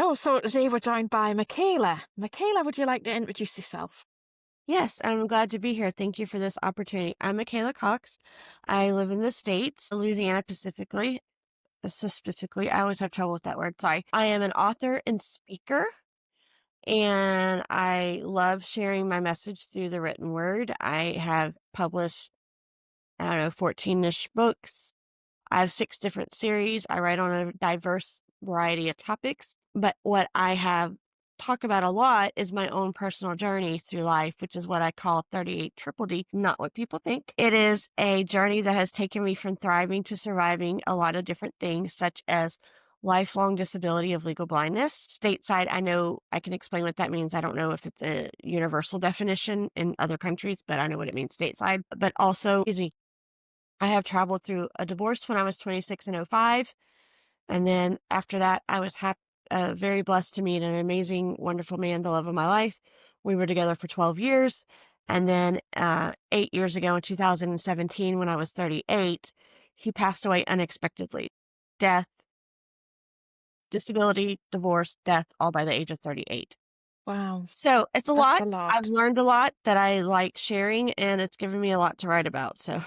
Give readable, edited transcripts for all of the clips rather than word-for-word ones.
Oh, so today we're joined by Michaela. Michaela, would you like to introduce yourself? Yes, I'm glad to be here. Thank you for this opportunity. I'm Michaela Cox. I live in the States, Louisiana specifically. I always have trouble with that word. Sorry. I am an author and speaker, and I love sharing my message through the written word. I have published, I don't know, 14-ish books. I have 6 different series. I write on a diverse variety of topics. But what I have talked about a lot is my own personal journey through life, which is what I call 38 Triple D, not what people think. It is a journey that has taken me from thriving to surviving a lot of different things, such as lifelong disability of legal blindness. Stateside, I know I can explain what that means. I don't know if it's a universal definition in other countries, but I know what it means stateside. But also, excuse me, I have traveled through a divorce when I was 26 and 05. And then after that, I was very blessed to meet an amazing, wonderful man, the love of my life. We were together for 12 years. And then 8 years ago in 2017, when I was 38, he passed away unexpectedly. Death, disability, divorce, death, all by the age of 38. Wow, So it's a that's lot. a I've lot. learned a lot that I like sharing, and it's given me a lot to write about. So,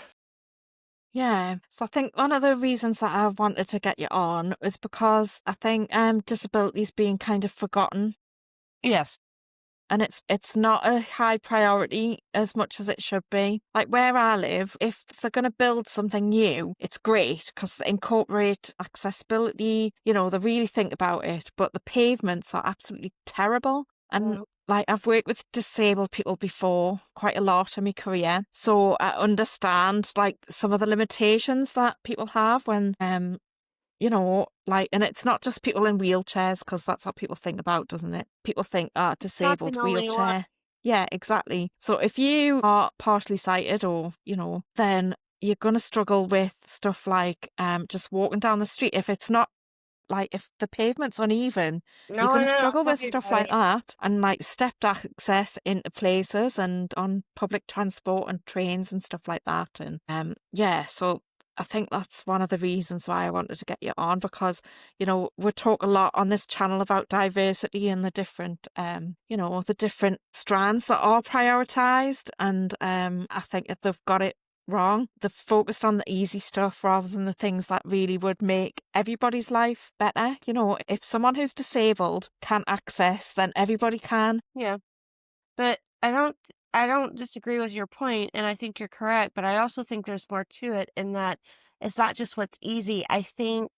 Yeah. So I think one of the reasons that I wanted to get you on is because I think disability's being kind of forgotten, yes. and it's not a high priority as much as it should be. Like where I live, if they're going to build something new, it's great because they incorporate accessibility, they really think about it, but the pavements are absolutely terrible. And like I've worked with disabled people before quite a lot in my career, so I understand like some of the limitations that people have when and it's not just people in wheelchairs, because that's what people think about, doesn't it? People think, Not disabled the only one. wheelchair. Yeah, exactly. So if you are partially sighted or, then you're going to struggle with stuff like just walking down the street. If it's not like, if the pavement's uneven, you're No, going to no, no, struggle tell with me stuff about like it. that, and like stepped access into places and on public transport and trains and stuff like that. And yeah, so I think that's one of the reasons why I wanted to get you on, because, we talk a lot on this channel about diversity and the different, the different strands that are prioritized. And I think that they've got it wrong. They've focused on the easy stuff rather than the things that really would make everybody's life better. If someone who's disabled can access, then everybody can. Yeah. But I don't disagree with your point, and I think you're correct, but I also think there's more to it in that it's not just what's easy. I think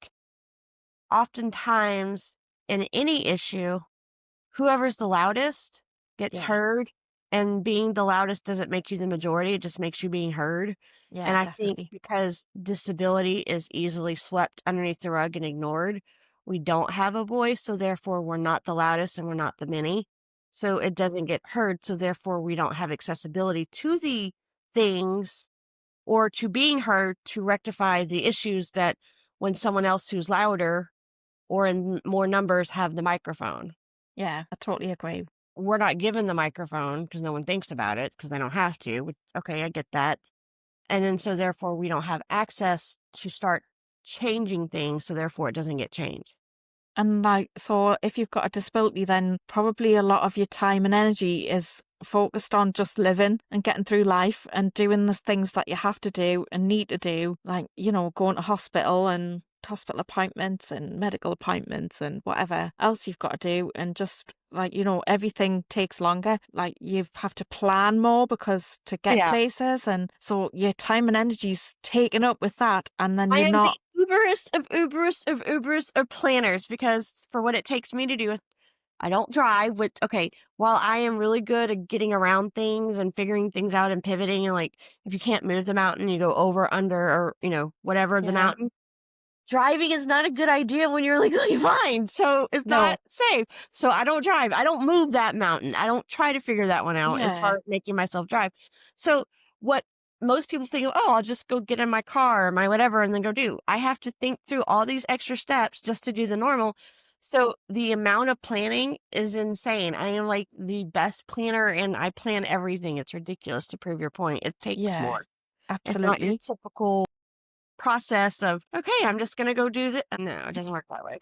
oftentimes in any issue, whoever's the loudest gets Yeah, heard, and being the loudest doesn't make you the majority, it just makes you being heard. And yeah, I think definitely. because disability is easily swept underneath the rug and ignored, we don't have a voice, so therefore we're not the loudest and we're not the many. So it doesn't get heard, so therefore we don't have accessibility to the things or to being heard to rectify the issues that when someone else who's louder or in more numbers have the microphone. Yeah, I totally agree. We're not given the microphone because no one thinks about it because they don't have to. Okay, I get that. And then so therefore we don't have access to start changing things, so therefore it doesn't get changed. And like, so if you've got a disability, then probably a lot of your time and energy is focused on just living and getting through life and doing the things that you have to do and need to do, like, going to hospital and hospital appointments and medical appointments and whatever else you've got to do. And just like, everything takes longer. Like you have to plan more because to get Yeah. places. And so your time and energy's taken up with that. And then I you're am the not, uberest of uberest of uberest of planners because for what it takes me to do it, I don't drive, which okay, while I am really good at getting around things and figuring things out and pivoting and like if you can't move the mountain, you go over, under, or whatever the yeah, mountain. Driving is not a good idea when you're legally blind, so it's no, not safe. So I don't drive. I don't move that mountain. I don't try to figure that one out as yeah. far as making myself drive. So what most people think of, oh, I'll just go get in my car or my whatever and then go do. I have to think through all these extra steps just to do the normal. So the amount of planning is insane. I am like the best planner and I plan everything. It's ridiculous to prove your point. It takes Yeah, more. It's not your absolutely. typical process of, okay, I'm just going to go do this. No, it doesn't work that way.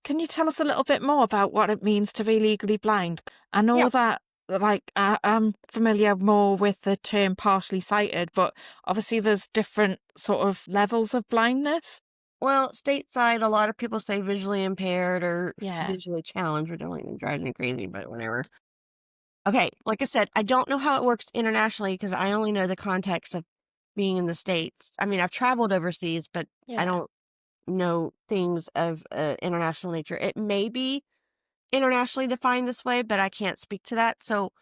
Can you tell us a little bit more about what it means to be legally blind? I Yeah. know that, like, I'm familiar more with the term partially sighted, but obviously there's different sort of levels of blindness. Well, stateside, a lot of people say visually impaired or Yeah, visually challenged, which don't even drives me crazy, but whatever. Okay, like I said, I don't know how it works internationally because I only know the context of being in the States. I mean, I've traveled overseas, but I yeah. don't know things of international nature. It may be internationally defined this way, but I can't speak to that. So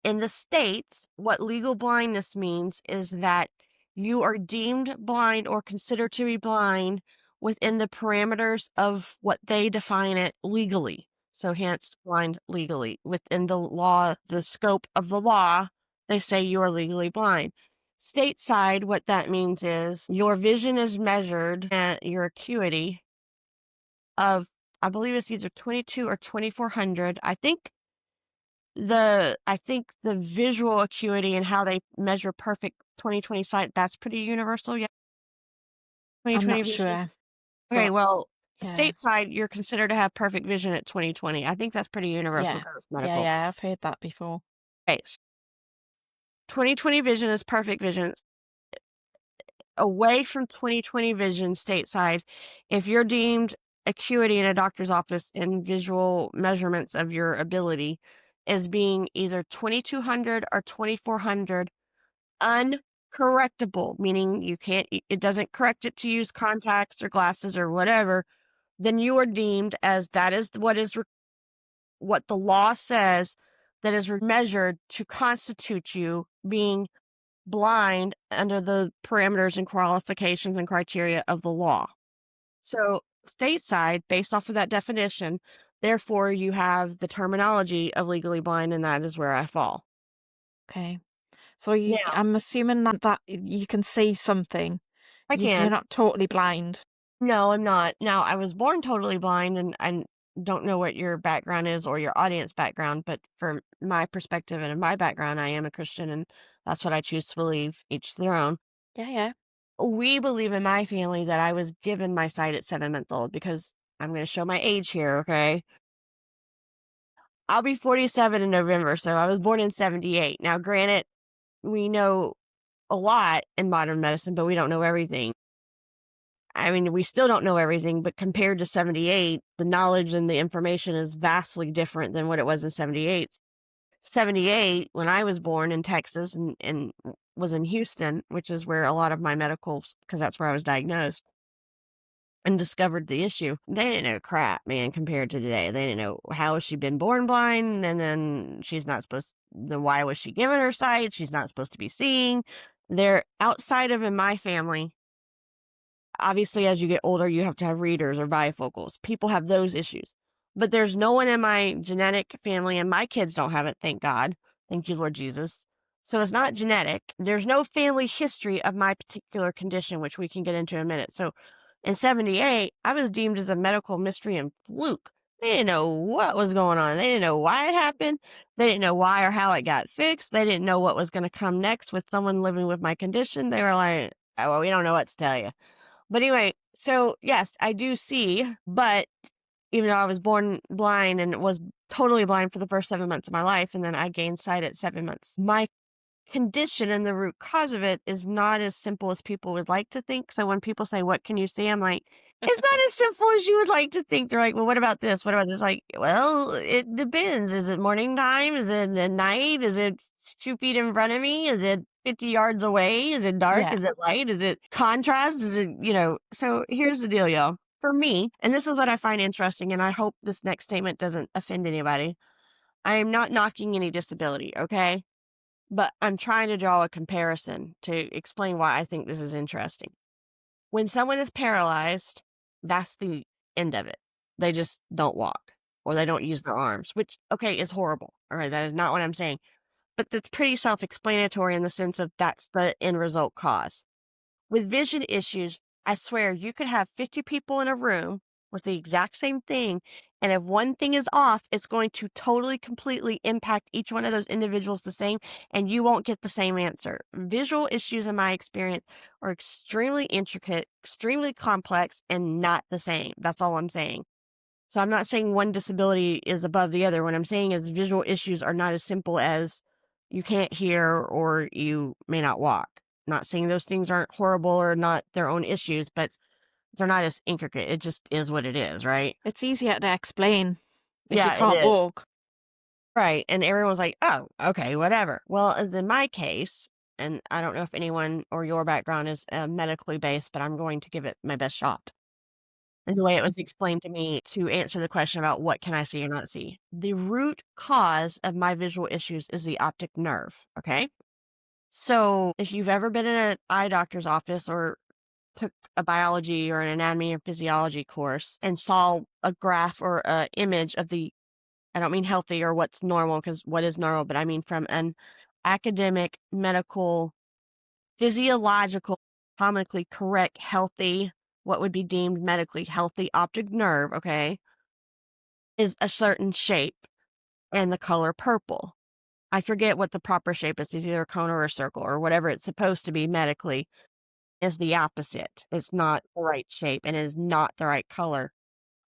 in the States, what legal blindness means is that you are deemed blind or considered to be blind within the parameters of what they define it legally. So, hence, blind legally. Within the law, the scope of the law, they say you are legally blind. Stateside, what that means is your vision is measured at your acuity of, I believe it's either 22 or 2400. I think the visual acuity and how they measure perfect 20/20 sight, that's pretty universal, yeah, I'm 20/20 not vision. sure, Okay, but well, yeah, stateside, you're considered to have perfect vision at 20/20. I think that's pretty universal yeah, because it's yeah, medical. yeah. I've heard that before. Okay, 20/20 vision is perfect vision. Away from 20/20 vision stateside, if you're deemed acuity in a doctor's office and visual measurements of your ability as being either 2200 or 2400 uncorrectable, meaning you can't, it doesn't correct it to use contacts or glasses or whatever, then you are deemed as that is what the law says that is measured to constitute you being blind under the parameters and qualifications and criteria of the law. So, stateside, based off of that definition, therefore you have the terminology of legally blind, and that is where I fall. Okay. So Now, I'm assuming that you can see something. I You're can. not totally blind. No, I'm not. Now, I was born totally blind, and I don't know what your background is or your audience background, but from my perspective and in my background, I am a Christian, and that's what I choose to believe, each their own. Yeah, yeah. We believe in my family that I was given my sight at 7 months old because I'm going to show my age here, okay? I'll be 47 in November, so I was born in 78. Now, granted, we know a lot in modern medicine, but we don't know everything. I mean, we still don't know everything, but compared to 78, the knowledge and the information is vastly different than what it was in 78. 78, when I was born in Texas and was in Houston, which is where a lot of my medicals, because that's where I was diagnosed and discovered the issue. They didn't know crap, man, compared to today. They didn't know how has she been born blind, and then she's not supposed then why was she given her sight? She's not supposed to be seeing. They're outside of in my family. Obviously, as you get older, you have to have readers or bifocals. People have those issues. But there's no one in my genetic family, and my kids don't have it, thank God. Thank you, Lord Jesus. So it's not genetic. There's no family history of my particular condition, which we can get into in a minute. So in 78, I was deemed as a medical mystery and fluke. They didn't know what was going on. They didn't know why it happened. They didn't know why or how it got fixed. They didn't know what was going to come next with someone living with my condition. They were like, oh, well, we don't know what to tell you. But anyway, so yes, I do see, but even though I was born blind and was totally blind for the first 7 months of my life, and then I gained sight at 7 months, my condition and the root cause of it is not as simple as people would like to think. So when people say, "What can you see?" I'm like, it's not as simple as you would like to think. They're like, "Well, what about this? What about this?" Like, well, it depends. Is it morning time? Is it at night? Is it 2 feet in front of me? Is it 50 yards away? Is it dark? Yeah. Is it light? Is it contrast? Is it, so here's the deal, y'all. For me, and this is what I find interesting, and I hope this next statement doesn't offend anybody. I am not knocking any disability, okay? But I'm trying to draw a comparison to explain why I think this is interesting. When someone is paralyzed, that's the end of it. They just don't walk or they don't use their arms, which, okay, is horrible. All right, that is not what I'm saying. But that's pretty self explanatory in the sense of that's the end result cause. With vision issues, I swear you could have 50 people in a room with the exact same thing. And if one thing is off, it's going to totally, completely impact each one of those individuals the same, and you won't get the same answer. Visual issues, in my experience, are extremely intricate, extremely complex, and not the same. That's all I'm saying. So I'm not saying one disability is above the other. What I'm saying is visual issues are not as simple as you can't hear or you may not walk. Not saying those things aren't horrible or not their own issues, but they're not as intricate. It just is what it is, right? It's easier to explain if you Yeah, it can't is. walk. Right. And everyone's like, oh, okay, whatever. Well, as in my case, and I don't know if anyone or your background is medically based, but I'm going to give it my best shot. And the way it was explained to me to answer the question about what can I see or not see. The root cause of my visual issues is the optic nerve. Okay. So if you've ever been in an eye doctor's office or took a biology or an anatomy or physiology course and saw a graph or a image of the, I don't mean healthy or what's normal, because what is normal, but I mean from an academic, medical, physiological, anatomically correct, healthy, what would be deemed medically healthy optic nerve, okay, is a certain shape and the color purple. I forget what the proper shape is. It's either a cone or a circle or whatever it's supposed to be medically is the opposite. It's not the right shape and it is not the right color.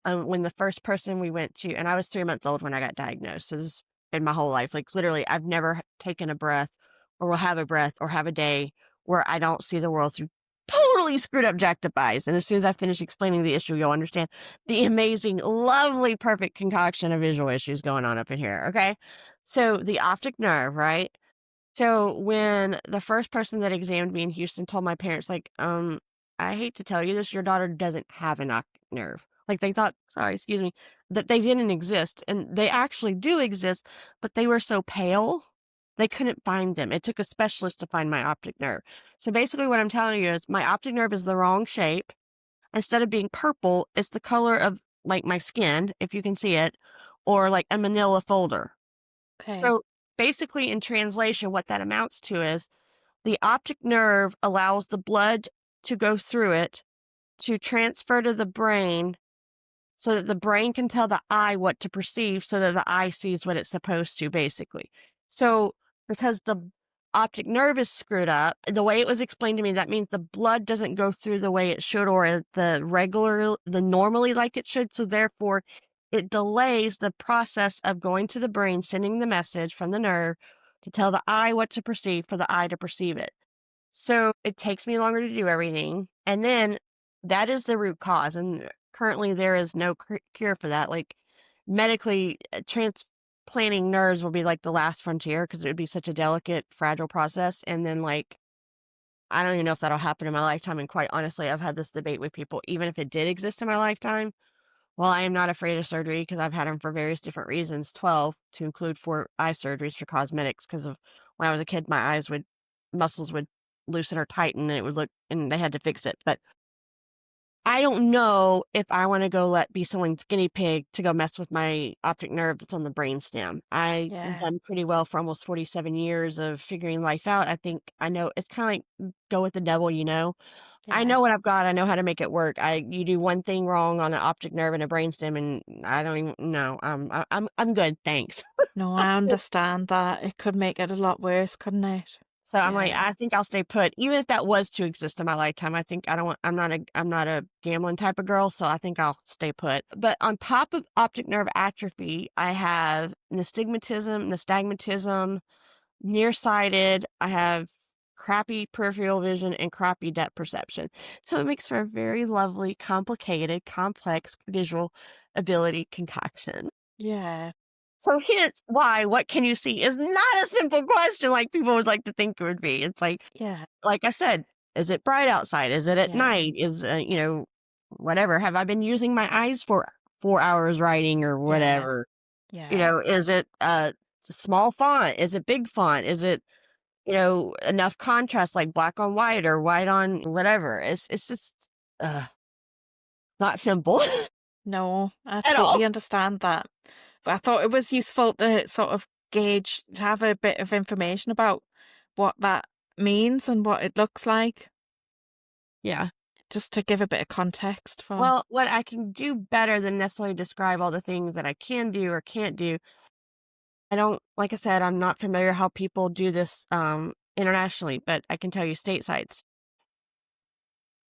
When the first person we went to, and I was 3 months old when I got diagnosed. So this has been my whole life. Like literally, I've never taken a breath or will have a breath or have a day where I don't see the world through totally screwed up, jacked up eyes. And as soon as I finish explaining the issue, you'll understand the amazing, lovely, perfect concoction of visual issues going on up in here. Okay. So the optic nerve, right? So when the first person that examined me in Houston told my parents, like, I hate to tell you this, your daughter doesn't have an optic nerve. Like they thought, sorry, excuse me, that they didn't exist. And they actually do exist, but they were so pale, they couldn't find them. It took a specialist to find my optic nerve. So basically what I'm telling you is my optic nerve is the wrong shape. Instead of being purple, it's the color of like my skin, if you can see it, or like a manila folder. Okay. So basically, in translation, what that amounts to is the optic nerve allows the blood to go through it to transfer to the brain so that the brain can tell the eye what to perceive so that the eye sees what it's supposed to, basically. So, because the optic nerve is screwed up, the way it was explained to me, that means the blood doesn't go through the way it should or the normally like it should. So, therefore, it delays the process of going to the brain, sending the message from the nerve to tell the eye what to perceive for the eye to perceive it. So it takes me longer to do everything. And then that is the root cause. And currently there is no cure for that. Like medically, transplanting nerves will be like the last frontier because it would be such a delicate, fragile process. And then, like, I don't even know if that'll happen in my lifetime. And quite honestly, I've had this debate with people, even if it did exist in my lifetime. Well, I am not afraid of surgery because I've had them for various different reasons, 12 to include 4 eye surgeries for cosmetics. Because of when I was a kid, my muscles would loosen or tighten and it would look, and they had to fix it. But I don't know if I want to go be someone's guinea pig to go mess with my optic nerve that's on the brainstem. I've Yeah. done pretty well for almost 47 years of figuring life out. I think I know it's kind of like go with the devil, you know? I Yeah. know what I've got. I know how to make it work. You do one thing wrong on an optic nerve and a brainstem, and I don't even know. I'm good, thanks. No, I understand that. It could make it a lot worse, couldn't it? So I'm like, Yeah. I think I'll stay put, even if that was to exist in my lifetime. I think I don't want. I'm not a gambling type of girl, so I think I'll stay put. But on top of optic nerve atrophy, I have nystagmatism, nearsighted. I have crappy peripheral vision and crappy depth perception. So it makes for a very lovely, complicated, complex visual ability concoction. Yeah. So hence why what can you see is not a simple question like people would like to think it would be. It's Yeah. like I said, is it bright outside? Is it at Yeah. night? Whatever. Have I been using my eyes for 4 hours writing or Yeah. whatever? Yeah. Is it small font? Is it big font? Is it enough contrast like black on white or white on whatever. It's just not simple No, I at all. totally understand that. But I thought it was useful to sort of gauge, to have a bit of information about what that means and what it looks like, Yeah. just to give a bit of context for. Well, what I can do better than necessarily describe all the things that I can do or can't do. I don't, like I said, I'm not familiar how people do this internationally, but I can tell you statesides.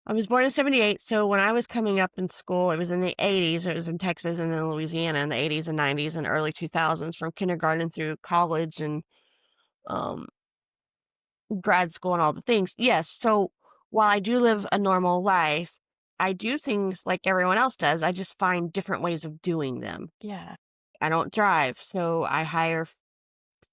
I was born in '78, so when I was coming up in school, it was in the '80s. It was in Texas and then Louisiana in the '80s and '90s and early 2000s, from kindergarten through college and um, grad school and all the things. Yes, so while I do live a normal life, I do things like everyone else does. I just find different ways of doing them. Yeah. I don't drive, so I hire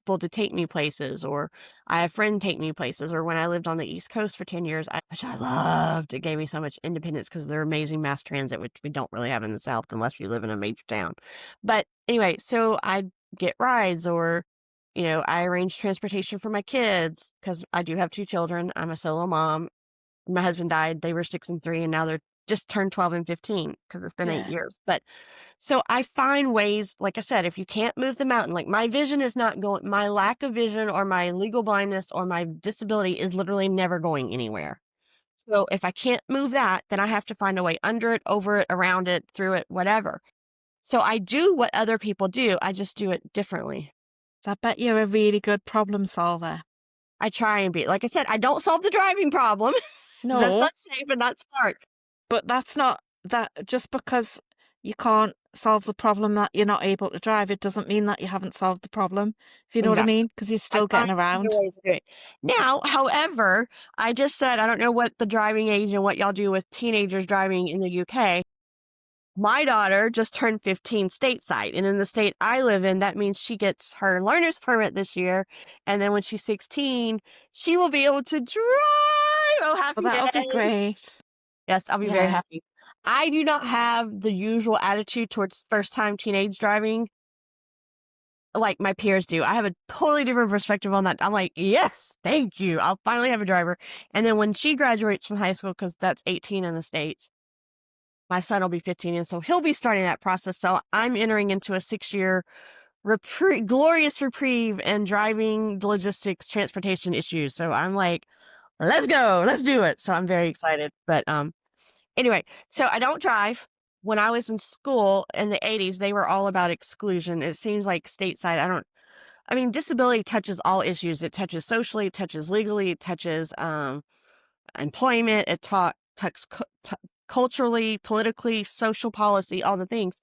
people to take me places, or I have friends take me places, or when I lived on the East Coast for 10 years, which I loved, it gave me so much independence because they're amazing mass transit, which we don't really have in the South unless you live in a major town. But anyway, so I get rides, or, I arrange transportation for my kids because I do have two children. I'm a solo mom. My husband died. They were 6 and 3, and now they're just turned 12 and 15 because it's been eight Yeah. years. But so I find ways, like I said, if you can't move the mountain, like my vision is not going, my lack of vision or my legal blindness or my disability is literally never going anywhere. So if I can't move that, then I have to find a way under it, over it, around it, through it, whatever. So I do what other people do. I just do it differently. So I bet you're a really good problem solver. I try and be, like I said, I don't solve the driving problem 'cause that's No, not safe and not smart. but that's not that just because you can't solve the problem that you're not able to drive, it doesn't mean that you haven't solved the problem, if you know what I Exactly. mean? Because you're I still find getting other around. ways of doing it. Now, however, I just said I don't know what the driving age and what y'all do with teenagers driving in the UK. My daughter just turned 15 stateside, and in the state I live in, that means she gets her learner's permit this year, and then when she's 16, she will be able to drive. Oh, Well, happy that'll day. be great. Yes, I'll be very Yeah, happy. I do not have the usual attitude towards first-time teenage driving like my peers do. I have a totally different perspective on that. I'm like, "Yes, thank you. I'll finally have a driver." And then when she graduates from high school, because that's 18 in the States, my son will be 15, and so he'll be starting that process. So I'm entering into a 6-year glorious reprieve and driving logistics transportation issues. So I'm like, "Let's go. Let's do it." So I'm very excited. But anyway, so I don't drive. When I was in school in the '80s, they were all about exclusion. It seems like stateside, I mean, disability touches all issues. It touches socially, it touches legally, it touches employment, it touches culturally, politically, social policy, all the things.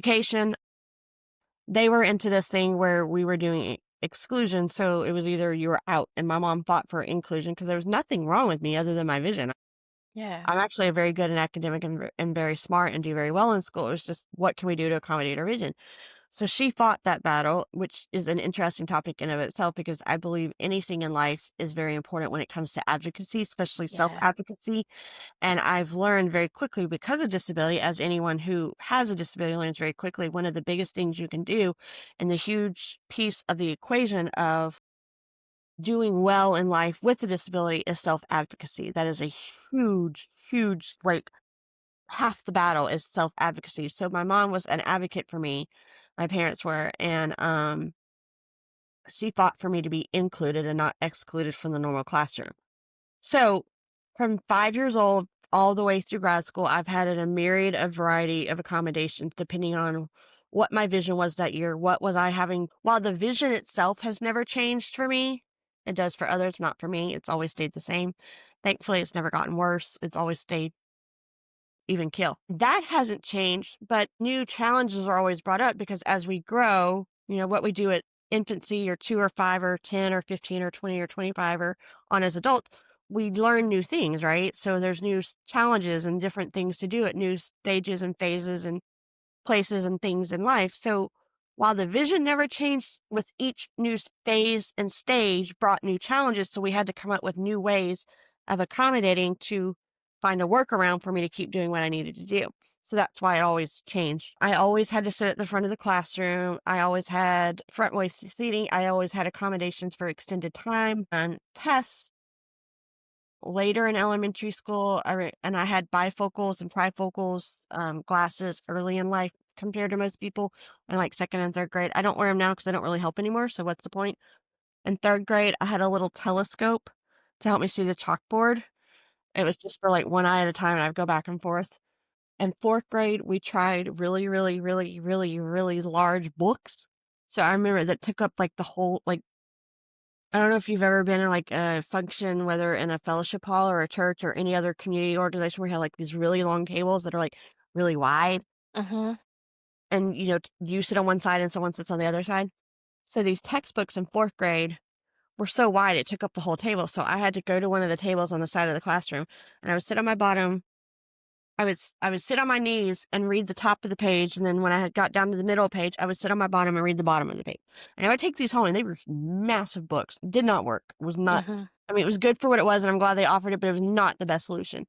Education. They were into this thing where we were doing exclusion. So it was either you were out, and my mom fought for inclusion because there was nothing wrong with me other than my vision. yeah, I'm actually a very good in academic and very smart and do very well in school. It was just what can we do to accommodate our vision? So she fought that battle, which is an interesting topic in of itself because I believe anything in life is very important when it comes to advocacy, especially yeah, self-advocacy. And I've learned very quickly because of disability, as anyone who has a disability learns very quickly, one of the biggest things you can do and the huge piece of the equation of doing well in life with a disability is self-advocacy. That is a huge, huge, like half the battle is self-advocacy. So my mom was an advocate for me. My parents were, and she fought for me to be included and not excluded from the normal classroom. So from 5 years old all the way through grad school, I've had a myriad of variety of accommodations depending on what my vision was that year. What was I having? While the vision itself has never changed for me, it does for others, not for me. It's always stayed the same. Thankfully, it's never gotten worse. It's always stayed even kill. That hasn't changed, but new challenges are always brought up because as we grow, what we do at infancy or 2 or 5 or 10 or 15 or 20 or 25 or on as adults, we learn new things, right? So there's new challenges and different things to do at new stages and phases and places and things in life. So while the vision never changed, with each new phase and stage brought new challenges. So we had to come up with new ways of accommodating to find a workaround for me to keep doing what I needed to do. So that's why it always changed. I always had to sit at the front of the classroom. I always had front way seating. I always had accommodations for extended time and tests. Later in elementary school, and I had bifocals and trifocals glasses early in life compared to most people in like second and third grade. I don't wear them now because they don't really help anymore. So what's the point? In third grade, I had a little telescope to help me see the chalkboard. It was just for like one eye at a time, and I'd go back and forth. In fourth grade, we tried really, really, really, really, really large books. So I remember that took up like the whole, like I don't know if you've ever been in like a function, whether in a fellowship hall or a church or any other community organization where you have like these really long tables that are like really wide Mm-hmm. and you sit on one side and someone sits on the other side. So these textbooks in 4th grade were so wide it took up the whole table. So I had to go to one of the tables on the side of the classroom and I would sit on my bottom. I would sit on my knees and read the top of the page, and then when I had got down to the middle page, I would sit on my bottom and read the bottom of the page. And I would take these home, and they were massive books. Did not work. Was not. Mm-hmm. I mean, it was good for what it was, and I'm glad they offered it, but it was not the best solution.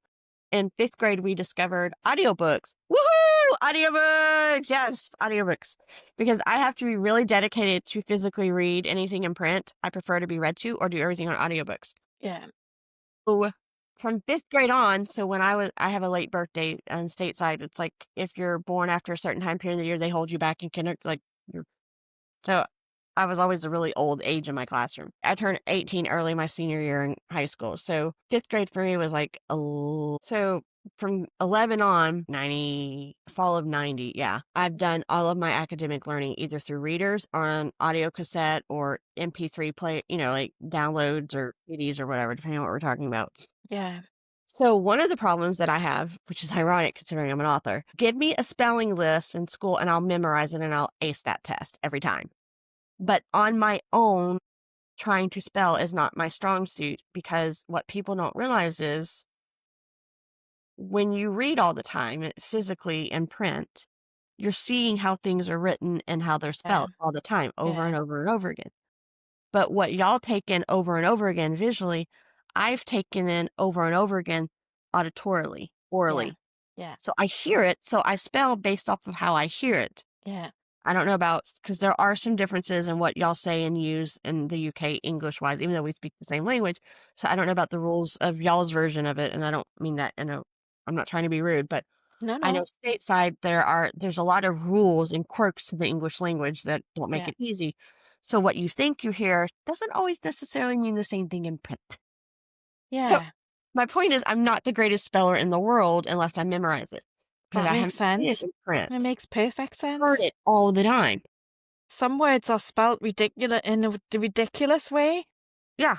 In 5th grade, we discovered audiobooks. Woohoo! Audiobooks! Yes, audiobooks. Because I have to be really dedicated to physically read anything in print. I prefer to be read to or do everything on audiobooks. Yeah. So, from 5th grade on, so when I have a late birthday on stateside, it's like if you're born after a certain time period of the year, they hold you back in like, you're so I was always a really old age in my classroom. I turned 18 early my senior year in high school, so 5th grade for me was like so from 11 on, 90 fall of 90, yeah, I've done all of my academic learning either through readers on audio cassette or MP3 play, like downloads or CDs or whatever, depending on what we're talking about. Yeah. So one of the problems that I have, which is ironic considering I'm an author, give me a spelling list in school and I'll memorize it and I'll ace that test every time. But on my own, trying to spell is not my strong suit because what people don't realize is when you read all the time, physically in print, you're seeing how things are written and how they're Yeah. spelled all the time, over and Yeah. over and over again. But what y'all take in over and over again visually, I've taken in over and over again auditorily, Yeah. orally. Yeah. So I hear it, so I spell based off of how I hear it. Yeah. I don't know about because there are some differences in what y'all say and use in the UK English-wise, even though we speak the same language. So I don't know about the rules of y'all's version of it, and I don't mean that in a I'm not trying to be rude, but No, I know no. stateside there's a lot of rules and quirks to the English language that don't make Yeah. it easy. So what you think you hear doesn't always necessarily mean the same thing in print. So Yeah. my point is I'm not the greatest speller in the world unless I memorize it because That I makes haven't seen it sense. in It print. makes perfect Heard sense. it all the time. Some words are spelt ridiculous in a ridiculous way. Yeah.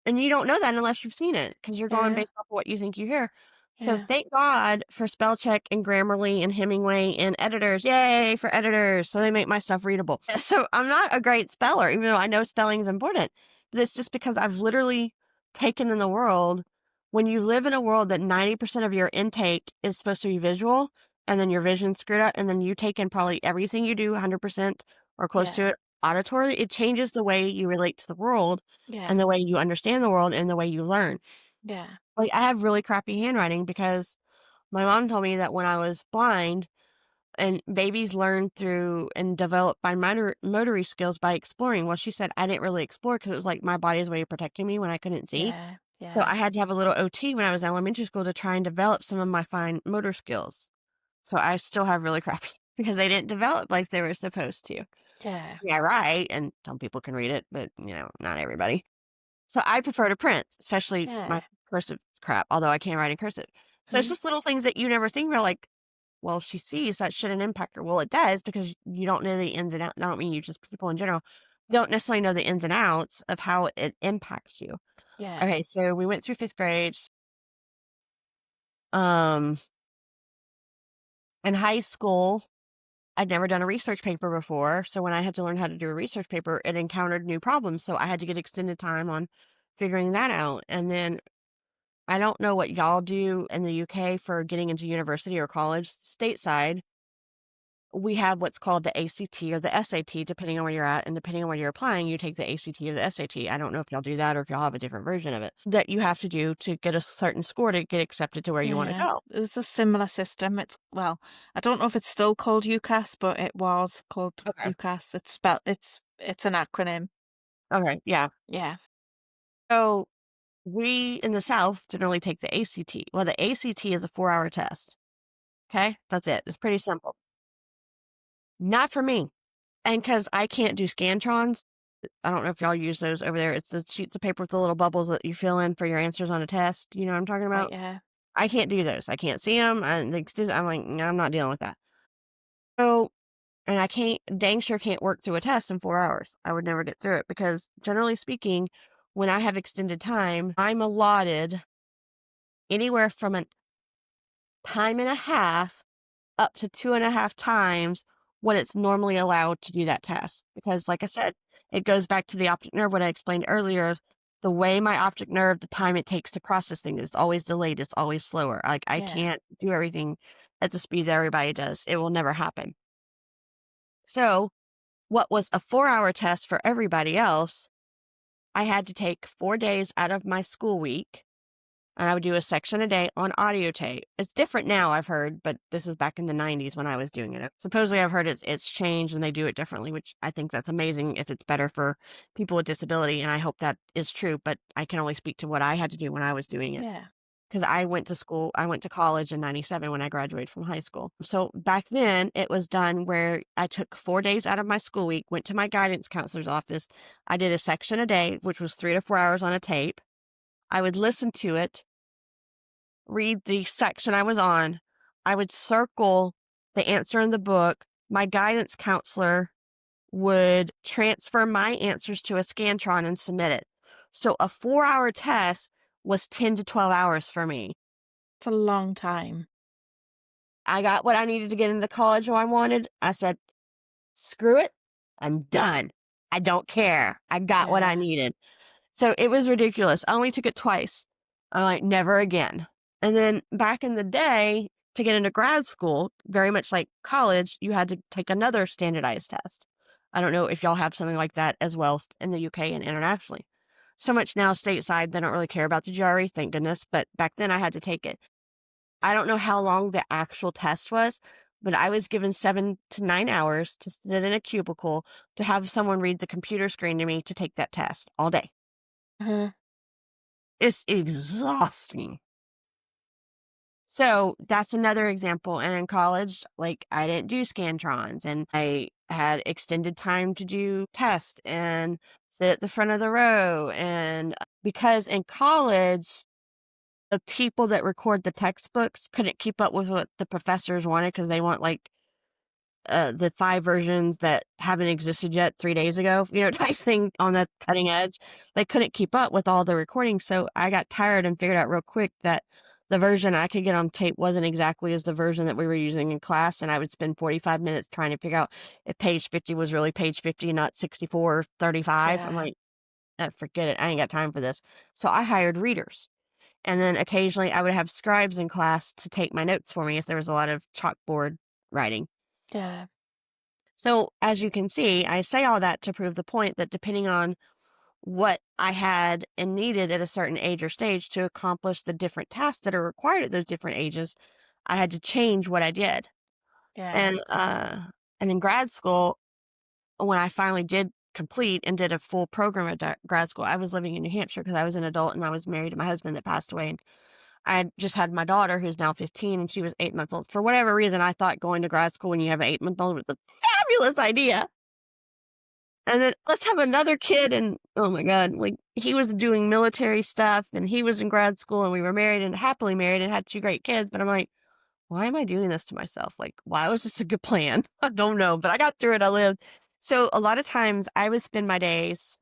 And you don't know that unless you've seen it because you're going Yeah. based off of what you think you hear. So Yeah. thank God for spell check and Grammarly and Hemingway and editors. Yay for editors. So they make my stuff readable. So I'm not a great speller, even though I know spelling is important. But it's just because I've literally taken in the world. When you live in a world that 90% of your intake is supposed to be visual and then your vision's screwed up and then you take in probably everything you do 100% or close Yeah. to it auditory, it changes the way you relate to the world Yeah. and the way you understand the world and the way you learn. Yeah. Like, I have really crappy handwriting because my mom told me that when I was blind and babies learn through and develop fine motory skills by exploring. Well, she said I didn't really explore because it was like my body's way of protecting me when I couldn't see. Yeah. So Yeah. I had to have a little OT when I was in elementary school to try and develop some of my fine motor skills. So I still have really crappy because they didn't develop like they were supposed to. Yeah. Yeah, right. And some people can read it, but not everybody. So I prefer to print, especially my Yeah. cursive crap, although I can't write in cursive. So it's Mhm. just little things that you never think about, like, well, she sees that shouldn't impact her. Well, it does because you don't know the ins and outs. I don't mean you, just people in general don't necessarily know the ins and outs of how it impacts you. Yeah. Okay, so we went through 5th grade. Um, in high school, I'd never done a research paper before. So when I had to learn how to do a research paper, it encountered new problems. So I had to get extended time on figuring that out. And then I don't know what y'all do in the UK for getting into university or college. Stateside, we have what's called the ACT or the SAT, depending on where you're at. And depending on where you're applying, you take the ACT or the SAT. I don't know if y'all do that or if y'all have a different version of it that you have to do to get a certain score to get accepted to where you want to Yeah. go. It's a similar system. Well, I don't know if it's still called UCAS, but it was called Okay. UCAS. It's spelled it's an acronym. Okay. Yeah. Yeah. So we in the South generally take the ACT. Well, the ACT is a 4-hour test. Okay. That's it. It's pretty simple. Not for me. And because I can't do Scantrons, I don't know if y'all use those over there. It's the sheets of paper with the little bubbles that you fill in for your answers on a test. You know what I'm talking Right, about? yeah. I can't do those. I can't see them. I'm like, no, I'm not dealing with that. So And I can't, dang sure can't work through a test in 4 hours. I would never get through it because, generally speaking, when I have extended time, I'm allotted anywhere from a time and a half up to 2.5 times what it's normally allowed to do that test. Because, like I said, it goes back to the optic nerve, what I explained earlier. The way my optic nerve, the time it takes to process things is always delayed. It's always slower. Like, I Yeah. can't do everything at the speed that everybody does. It will never happen. So, what was a 4-hour test for everybody else, I had to take 4 days out of my school week, and I would do a section a day on audio tape. It's different now, I've heard, but this is back in the 90s when I was doing it. Supposedly, I've heard it's changed and they do it differently, which I think that's amazing if it's better for people with disability, and I hope that is true, but I can only speak to what I had to do when I was doing it. Yeah. Because I went to college in 97 when I graduated from high school. So back then, it was done where I took 4 days out of my school week, went to my guidance counselor's office. I did a section a day, which was 3 to 4 hours on a tape. I would listen to it, read the section I was on. I would circle the answer in the book. My guidance counselor would transfer my answers to a Scantron and submit it. So a 4-hour test was 10 to 12 hours for me. It's a long time. I got what I needed to get into the college I wanted. I said, screw it. I'm done. I don't care. I got what I Yeah. needed. So it was ridiculous. I only took it twice. I'm like, never again. And then back in the day, to get into grad school, very much like college, you had to take another standardized test. I don't know if y'all have something like that as well in the UK and internationally. So much now stateside, they don't really care about the GRE, thank goodness. But back then I had to take it. I don't know how long the actual test was, but I was given 7 to 9 hours to sit in a cubicle to have someone read the computer screen to me to take that test all day. Uh-huh. It's exhausting. So that's another example. And in college, like, I didn't do Scantrons and I had extended time to do tests and sit at the front of the row. And because in college, the people that record the textbooks couldn't keep up with what the professors wanted because they want like the 5 versions that haven't existed yet 3 days ago, type thing on the cutting edge. They couldn't keep up with all the recordings, so I got tired and figured out real quick that the version I could get on tape wasn't exactly as the version that we were using in class, and I would spend 45 minutes trying to figure out if page 50 was really page 50 and not 64 or 35. I'm Yeah. like, forget it. I ain't got time for this. So I hired readers. And then occasionally I would have scribes in class to take my notes for me if there was a lot of chalkboard writing. Yeah. So, as you can see, I say all that to prove the point that depending on what I had and needed at a certain age or stage to accomplish the different tasks that are required at those different ages, I had to change what I did. Yeah. And in grad school, when I finally did complete and did a full program at grad school, I was living in New Hampshire because I was an adult and I was married to my husband that passed away. And I had just had my daughter who's now 15 and she was 8 months old. For whatever reason, I thought going to grad school when you have an 8-month-old was a fabulous idea. And then let's have another kid. And oh my God, like, he was doing military stuff and he was in grad school and we were married and happily married and had 2 great kids. But I'm like, why am I doing this to myself? Like, why was this a good plan? I don't know, but I got through it. I lived. So a lot of times I would spend my days.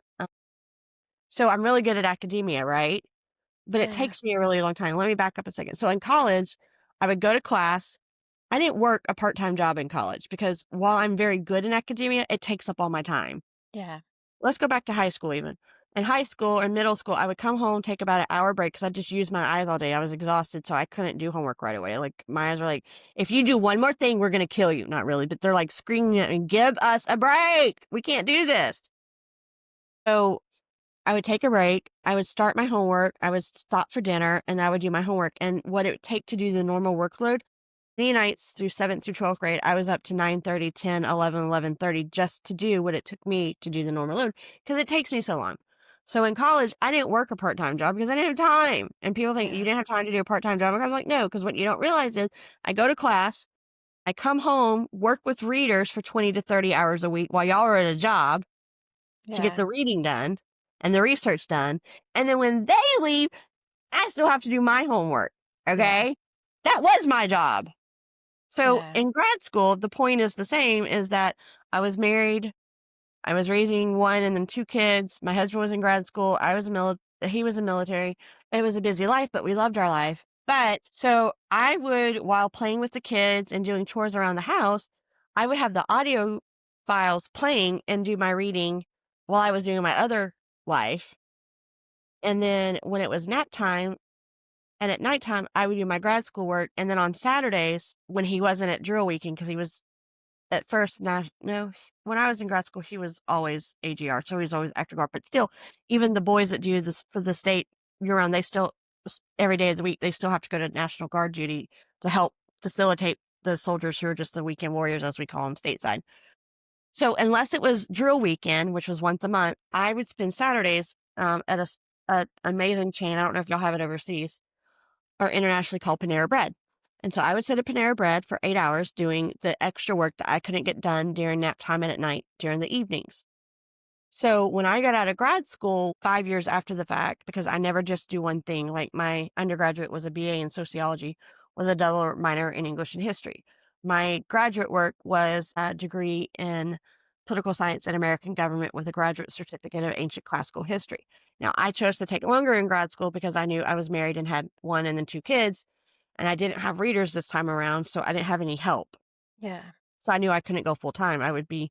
So I'm really good at academia, right? But it Yeah. takes me a really long time. Let me back up a second. So in college, I would go to class. I didn't work a part-time job in college because while I'm very good in academia, it takes up all my time. Yeah. Let's go back to high school even. In high school or middle school, I would come home, take about an hour break because I just used my eyes all day. I was exhausted, so I couldn't do homework right away. Like, my eyes were like, if you do one more thing, we're going to kill you. Not really, but they're like screaming at me, give us a break. We can't do this. So I would take a break. I would start my homework. I would stop for dinner and I would do my homework. And what it would take to do the normal workload, many nights through 7th through 12th grade, I was up to 9:30, 10, 11, 11:30 just to do what it took me to do the normal load because it takes me so long. So in college, I didn't work a part-time job because I didn't have time. And people think you Yeah. didn't have time to do a part-time job. And I was like, no, because what you don't realize is I go to class, I come home, work with readers for 20 to 30 hours a week while y'all are at a job to get Yeah. the reading done and the research done. And then when they leave, I still have to do my homework. Yeah. Okay. That was my job. So Yeah. in grad school, the point is the same, is that I was married, I was raising 1 and then 2 kids. My husband was in grad school. He was in military. It was a busy life, but we loved our life. But so I would, while playing with the kids and doing chores around the house, I would have the audio files playing and do my reading while I was doing my other life. And then when it was nap time and at nighttime, I would do my grad school work. And then on Saturdays, when he wasn't at drill weekend, because he was at first, no, when I was in grad school, he was always AGR, so he was always active guard, but still, even the boys that do this for the state year-round, they still every day of the week, they still have to go to National Guard duty to help facilitate the soldiers who are just the weekend warriors, as we call them, stateside. So, unless it was drill weekend, which was once a month, I would spend Saturdays, at a amazing chain, I don't know if y'all have it overseas, or internationally called Panera Bread. And so I would sit at Panera Bread for 8 hours doing the extra work that I couldn't get done during nap time and at night during the evenings. So when I got out of grad school 5 years after the fact, because I never just do one thing, like my undergraduate was a BA in sociology with a double minor in English and history. My graduate work was a degree in political science and American government with a graduate certificate of ancient classical history. Now, I chose to take longer in grad school because I knew I was married and had 1 and then 2 kids, and I didn't have readers this time around, so I didn't have any help. Yeah. So I knew I couldn't go full time. I would be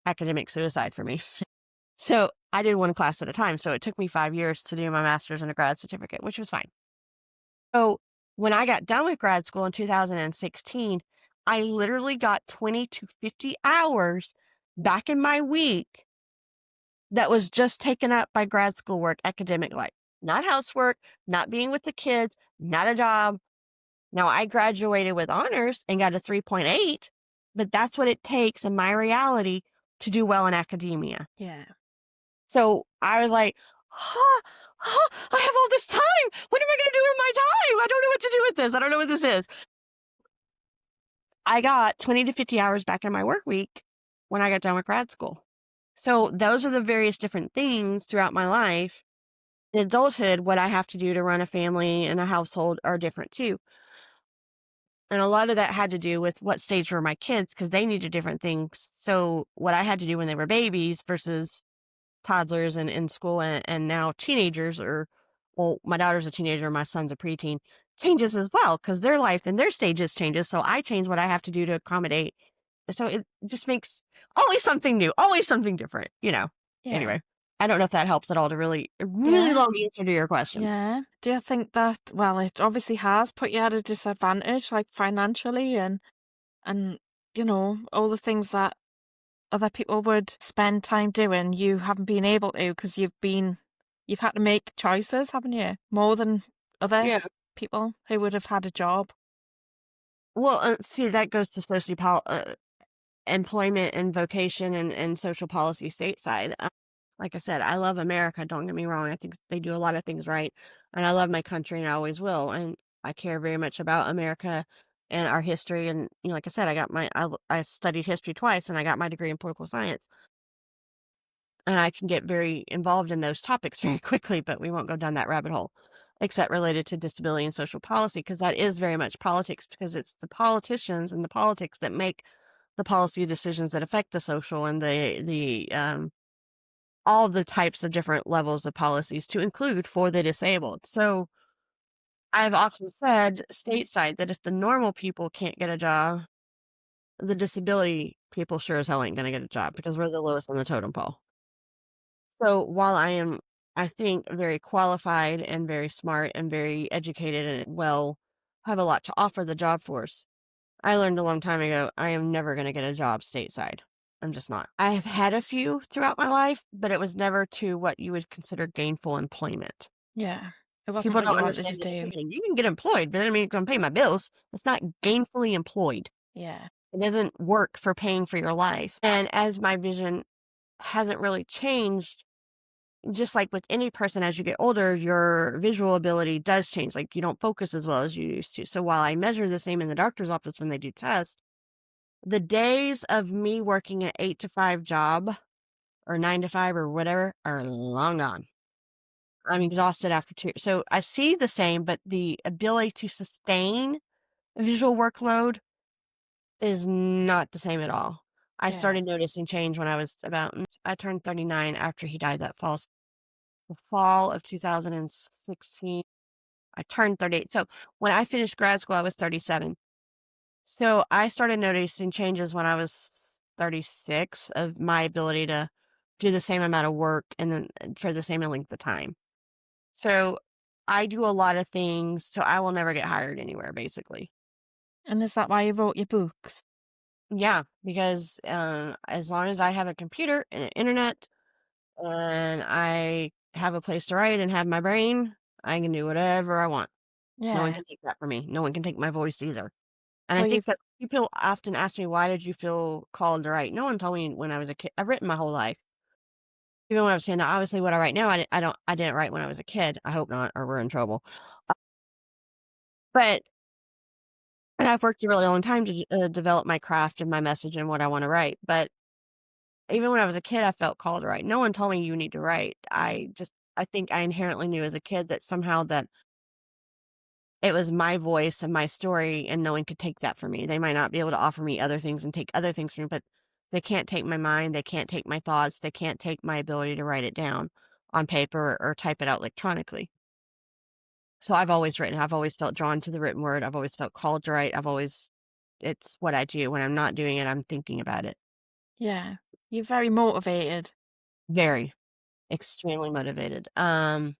academic suicide for me. So I did 1 class at a time. So it took me 5 years to do my master's and a grad certificate, which was fine. So when I got done with grad school in 2016, I literally got 20 to 50 hours back in my week that was just taken up by grad school work, academic life, not housework, not being with the kids, not a job. Now I graduated with honors and got a 3.8, but that's what it takes in my reality to do well in academia. Yeah. So I was like, I have all this time. What am I going to do with my time? I don't know what to do with this. I don't know what this is. I got 20 to 50 hours back in my work week when I got done with grad school. So those are the various different things throughout my life. In adulthood, what I have to do to run a family and a household are different too. And a lot of that had to do with what stage were my kids, because they needed different things. So what I had to do when they were babies versus toddlers and in school and now teenagers, or well, my daughter's a teenager, my son's a preteen, changes as well because their life and their stages changes. So I change what I have to do to accommodate. So it just makes always something new, always something different, you know. Yeah. Anyway, I don't know if that helps at all to really a really Yeah. long answer to your question. Yeah. Do you think that, well, it obviously has put you at a disadvantage, like financially and all the things that other people would spend time doing, you haven't been able to because you've had to make choices, haven't you? More than Yeah. others, people who would have had a job. Well, see, that goes to employment and vocation and social policy stateside. Like I said, I love America. Don't get me wrong. I think they do a lot of things right. And I love my country and I always will. And I care very much about America and our history. And, like I said, I studied history twice and I got my degree in political science. And I can get very involved in those topics very quickly, but we won't go down that rabbit hole, except related to disability and social policy, because that is very much politics, because it's the politicians and the politics that make the policy decisions that affect the social and the all the types of different levels of policies to include for the disabled. So I've often said stateside that if the normal people can't get a job, the disability people sure as hell ain't going to get a job because we're the lowest on the totem pole. So while I am, I think, very qualified and very smart and very educated and well, have a lot to offer the job force, I learned a long time ago I am never going to get a job stateside. I'm just not. I have had a few throughout my life, but it was never to what you would consider gainful employment. Yeah. It wasn't People what don't you wanted to understand the do. distinction. You can get employed, but I mean, it's going to pay my bills. It's not gainfully employed. Yeah. It doesn't work for paying for your life. And as my vision hasn't really changed, just like with any person, as you get older, your visual ability does change. Like you don't focus as well as you used to. So while I measure the same in the doctor's office when they do tests, the days of me working an 8 to 5 job or 9 to 5 or whatever are long gone. I'm exhausted after 2. So I see the same, but the ability to sustain a visual workload is not the same at all. I Yeah. started noticing change when I turned 39 after he died that fall. The fall of 2016, I turned 38. So when I finished grad school, I was 37. So I started noticing changes when I was 36 of my ability to do the same amount of work and then for the same length of time. So I do a lot of things, so I will never get hired anywhere, basically. And is that why you wrote your books? Yeah, because as long as I have a computer and an internet and I have a place to write and have my brain, I can do whatever I want. No one Yeah. can take that from me. No one can take my voice either. And So I think you've that people often ask me, why did you feel called to write? No one told me when I was a kid. I've written my whole life. Even when I was 10, now, obviously what I write now, I didn't write when I was a kid. I hope not, or we're in trouble. But and I've worked a really long time to develop my craft and my message and what I want to write. But even when I was a kid, I felt called to write. No one told me you need to write. I think I inherently knew as a kid that somehow that it was my voice and my story, and no one could take that from me. They might not be able to offer me other things and take other things from me, but they can't take my mind, they can't take my thoughts, they can't take my ability to write it down on paper or type it out electronically. So I've always written, I've always felt drawn to the written word, I've always felt called to write, it's what I do. When I'm not doing it, I'm thinking about it. yeah. You're very motivated. Very, extremely motivated. And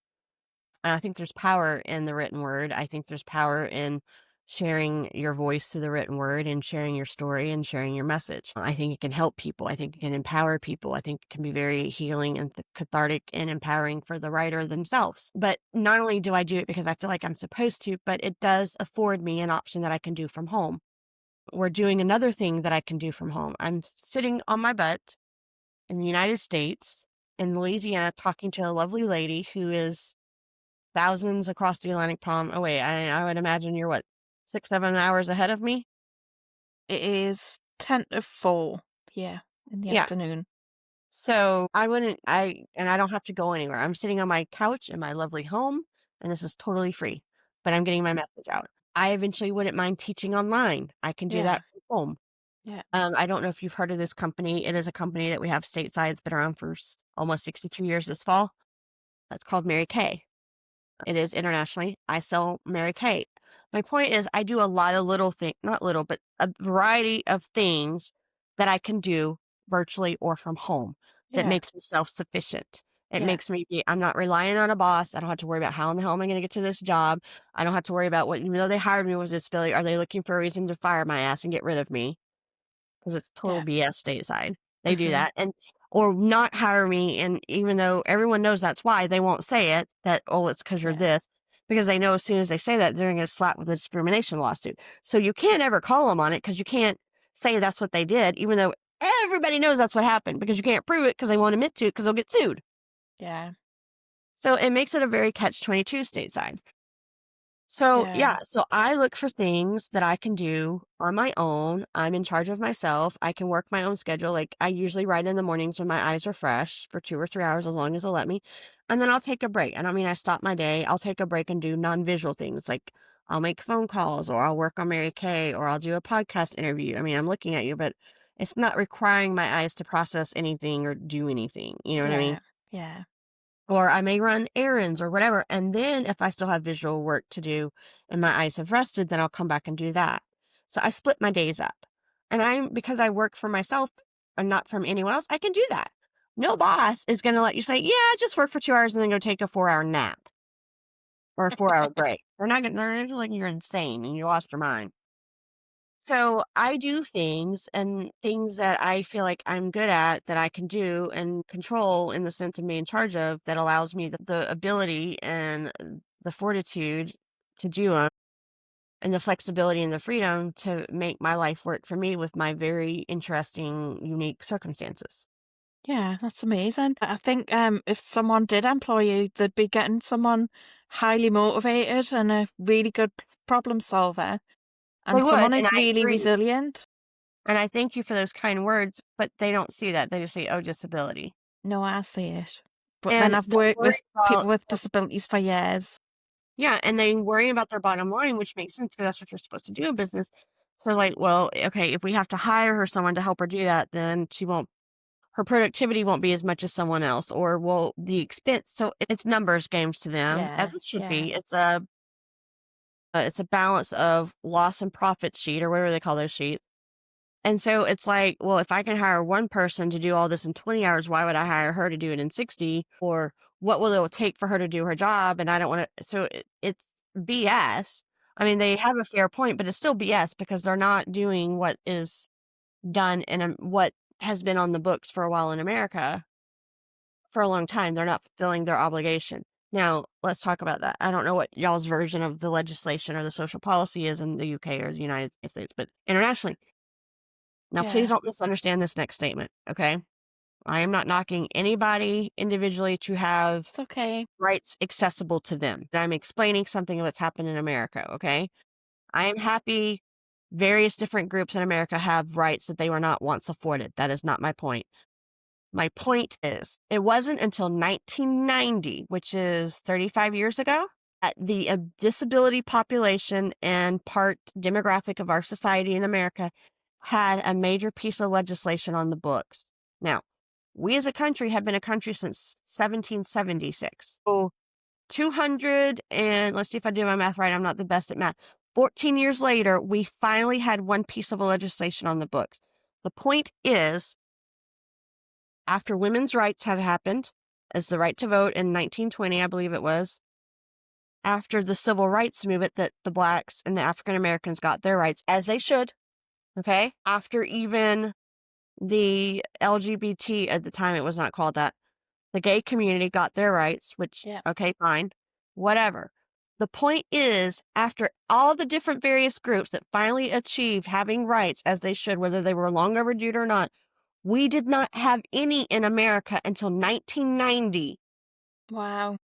I think there's power in the written word. I think there's power in sharing your voice through the written word and sharing your story and sharing your message. I think it can help people. I think it can empower people. I think it can be very healing and cathartic and empowering for the writer themselves. But not only do I do it because I feel like I'm supposed to, but it does afford me an option that I can do from home. We're doing another thing that I can do from home. I'm sitting on my butt in the United States in Louisiana talking to a lovely lady who is thousands across the Atlantic Palm. Oh, wait, I would imagine you're what, 6, 7 hours ahead of me? It is 10 to 4 here in the Yeah. afternoon. So I don't have to go anywhere. I'm sitting on my couch in my lovely home, and this is totally free, but I'm getting my message out. I eventually wouldn't mind teaching online. I can do Yeah. that from home. Yeah. I don't know if you've heard of this company. It is a company that we have stateside. It's been around for almost 62 years this fall. It's called Mary Kay. It is internationally. I sell Mary Kay. My point is I do a lot of little things, not little, but a variety of things that I can do virtually or from home that Yeah. makes me self-sufficient. It Yeah. makes me I'm not relying on a boss. I don't have to worry about how in the hell am I going to get to this job. I don't have to worry about what, even though they hired me with a disability, are they looking for a reason to fire my ass and get rid of me? 'Cause it's total Yeah. BS stateside. They do Mhm. that, and or not hire me, and even though everyone knows that's why, they won't say it, that, "Oh, it's because 'cause you're Yeah. this," because they know as soon as they say that, they're gonna get slapped with a discrimination lawsuit. So you can't ever call them on it because you can't say that's what they did, even though everybody knows that's what happened, because you can't prove it because they won't admit to it because 'cause they'll get sued. Yeah. So it makes it a very catch-22 stateside. So, Yeah. yeah, so I look for things that I can do on my own. I'm in charge of myself. I can work my own schedule. Like, I usually write in the mornings when my eyes are fresh for 2 or 3 hours, as long as they'll let me. And then I'll take a break. I don't mean I stop my day. I'll take a break and do non-visual things. Like, I'll make phone calls or I'll work on Mary Kay or I'll do a podcast interview. I mean, I'm looking at you, but it's not requiring my eyes to process anything or do anything. You know what I mean? Yeah. Yeah. Or I may run errands or whatever. And then if I still have visual work to do and my eyes have rested, then I'll come back and do that. So I split my days up. And because I work for myself and not from anyone else, I can do that. No boss is going to let you say, yeah, just work for 2 hours and then go take a 4 hour nap or a 4 hour break. They're gonna like you're insane and you lost your mind. So I do things and things that I feel like I'm good at that I can do and control in the sense of being in charge of that allows me the ability and the fortitude to do them and the flexibility and the freedom to make my life work for me with my very interesting, unique circumstances. Yeah, that's amazing. I think if someone did employ you, they'd be getting someone highly motivated and a really good problem solver, They and would, someone and who's I really agree. resilient. And I thank you for those kind words, but they don't see that. They just say, oh, disability. No, I see it. But then And I've they worked worry with about people with disabilities for years. yeah, and they worry about their bottom line, which makes sense because that's what you're supposed to do in business. So like, well, okay, if we have to hire her someone to help her do that, then her productivity won't be as much as someone else, or well, the expense. So it's numbers games to them, as Yeah, it should yeah, be. It's a balance of loss and profit sheet or whatever they call those sheets. And so it's like, well, if I can hire one person to do all this in 20 hours, why would I hire her to do it in 60? Or what will it take for her to do her job? And I don't want to. So it's BS. I mean, they have a fair point, but it's still BS because they're not doing what is done and what has been on the books for a while in America for a long time. They're not fulfilling their obligation. Now, let's talk about that. I don't know what y'all's version of the legislation or the social policy is in the UK or the United States, but internationally. Now, please yeah. don't misunderstand this next statement, okay? I am not knocking anybody individually to have It's okay. rights accessible to them. I'm explaining something that's happened in America, okay? I am happy various different groups in America have rights that they were not once afforded. That is not my point. My point is, it wasn't until 1990, which is 35 years ago, that the disability population and part demographic of our society in America had a major piece of legislation on the books. Now, we as a country have been a country since 1776. So 200 and let's see if I do my math right. I'm not the best at math. 14 years later, we finally had one piece of legislation on the books. The point is, after women's rights had happened, as the right to vote in 1920, I believe it was, after the civil rights movement that the blacks and the African Americans got their rights, as they should, okay? After even the LGBT, at the time it was not called that, the gay community got their rights, which, Yeah. okay, fine, whatever. The point is, after all the different various groups that finally achieved having rights as they should, whether they were long overdue or not, we did not have any in America until 1990. Wow.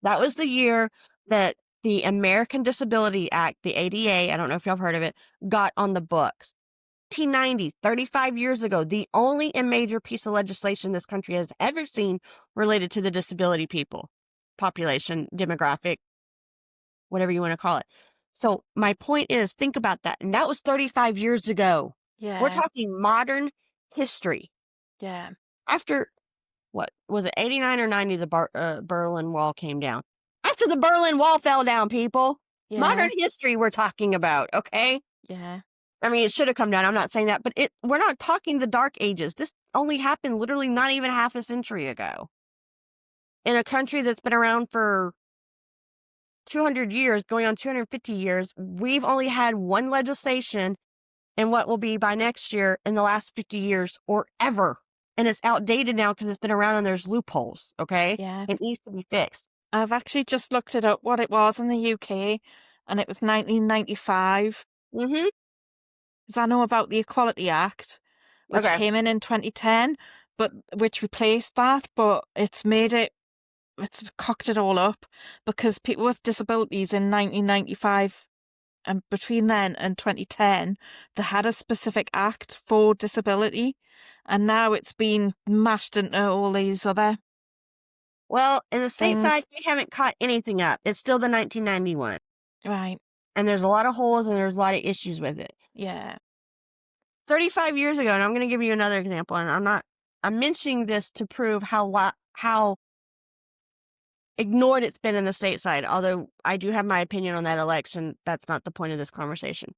That was the year that the American Disability Act, the ADA, I don't know if y'all have heard of it, got on the books. 1990, 35 years ago, the only and major piece of legislation this country has ever seen related to the disability people, population, demographic, whatever you want to call it. So my point is, think about that. And that was 35 years ago. We're Yeah, talking modern history. yeah, After, what, was it 89 or 90, the Berlin Wall came down? After the Berlin Wall fell down, people. yeah, Modern history we're talking about, okay? yeah, I mean, it should have come down. I'm not saying that, but we're not talking the dark ages. This only happened literally not even half a century ago. In a country that's been around for 200 years, going on 250 years, we've only had one legislation in what will be by next year in the last 50 years or ever. And it's outdated now because it's been around and there's loopholes, okay? yeah. It needs to be fixed. I've actually just looked it up what it was in the UK, and it was 1995. Mm-hmm. Because I know about the Equality Act, which Okay. came in 2010, but which replaced that, but it's cocked it all up because people with disabilities in 1995 and between then and 2010, they had a specific act for disability, and now it's been mashed into all these other Well, in the stateside, things. they haven't caught anything up. It's still the 1991. Right. And there's a lot of holes and there's a lot of issues with it. Yeah. 35 years ago, and I'm going to give you another example, and I'm mentioning this to prove how ignored it's been in the stateside, although I do have my opinion on that election. That's not the point of this conversation.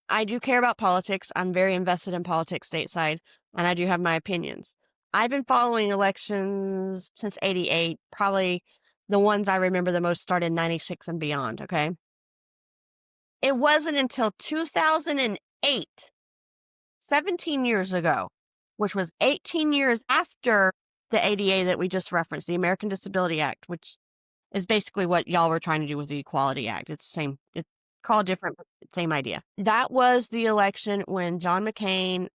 I do care about politics. I'm very invested in politics stateside, and I do have my opinions. I've been following elections since 88, probably the ones I remember the most started in 96 and beyond, okay? It wasn't until 2008, 17 years ago, which was 18 years after the ADA that we just referenced, the American Disability Act, which is basically what y'all were trying to do with the Equality Act. It's the same, it's called different, but same idea. That was the election when John McCain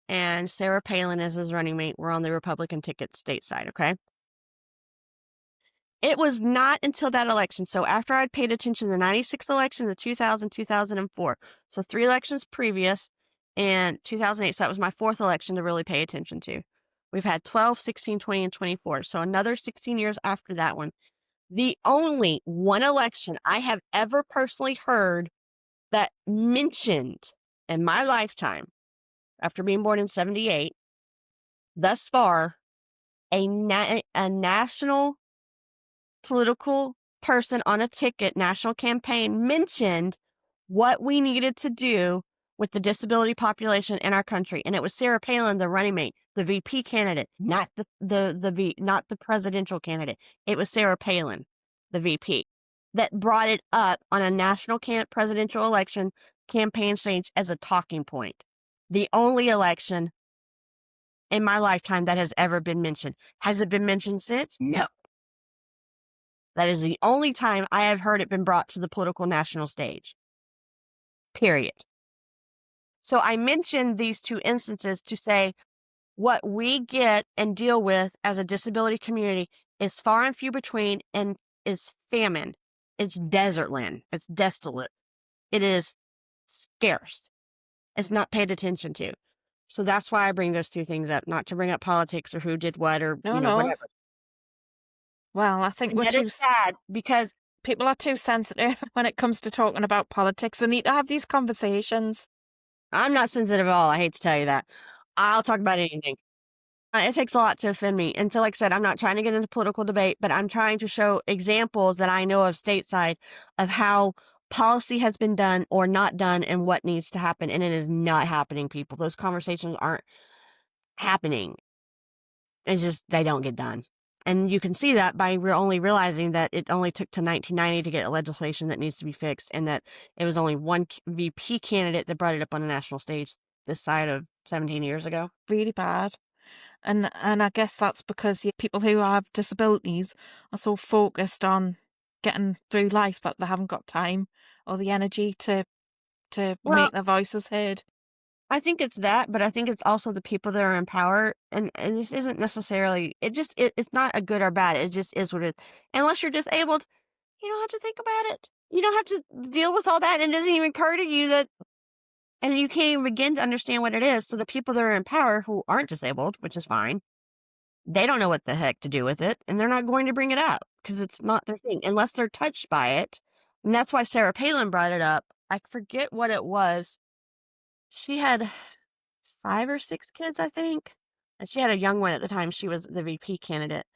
and Sarah Palin as his running mate were on the Republican ticket stateside, okay? It was not until that election. So after I'd paid attention to the 96 election, the 2000, 2004, so 3 elections previous, and 2008, so that was my 4th election to really pay attention to. We've had 12, 16, 20, and 24. So another 16 years after that one. The only one election I have ever personally heard that mentioned in my lifetime, after being born in 78, thus far, a national political person on a ticket, national campaign mentioned what we needed to do with the disability population in our country. And it was Sarah Palin, the running mate, the VP candidate, not not the presidential candidate. It was Sarah Palin, the VP, that brought it up on a national presidential election campaign stage as a talking point. The only election in my lifetime that has ever been mentioned. Has it been mentioned since? No. That is the only time I have heard it been brought to the political national stage. Period. So I mentioned these two instances to say what we get and deal with as a disability community is far and few between and is famine. It's desert land. It's desolate. It is scarce. It's not paid attention to. So that's why I bring those two things up, not to bring up politics or who did what or, No, no. whatever. Well, I think And that is sad because people are too sensitive when it comes to talking about politics. We need to have these conversations. I'm not sensitive at all. I hate to tell you that. I'll talk about anything. It takes a lot to offend me. And so, like I said, I'm not trying to get into political debate, but I'm trying to show examples that I know of stateside of how policy has been done or not done and what needs to happen. And it is not happening, people. Those conversations aren't happening. It's just, they don't get done. And you can see that by only realizing that it only took to 1990 to get a legislation that needs to be fixed, and that it was only one VP candidate that brought it up on a national stage this side of 17 years ago. Really bad. And I guess that's because people who have disabilities are so focused on getting through life that they haven't got time or the energy to Well, make their voices heard. I think it's that, but I think it's also the people that are in power, and this isn't necessarily, it's not a good or bad, it just is what it is. Unless you're disabled, you don't have to think about it. You don't have to deal with all that, and it doesn't even occur to you that, and you can't even begin to understand what it is. So the people that are in power who aren't disabled, which is fine, they don't know what the heck to do with it, and they're not going to bring it up because it's not their thing unless they're touched by it. And that's why Sarah Palin brought it up. I forget what it was. She had 5 or 6 kids, I think, and she had a young one at the time. She was the VP candidate,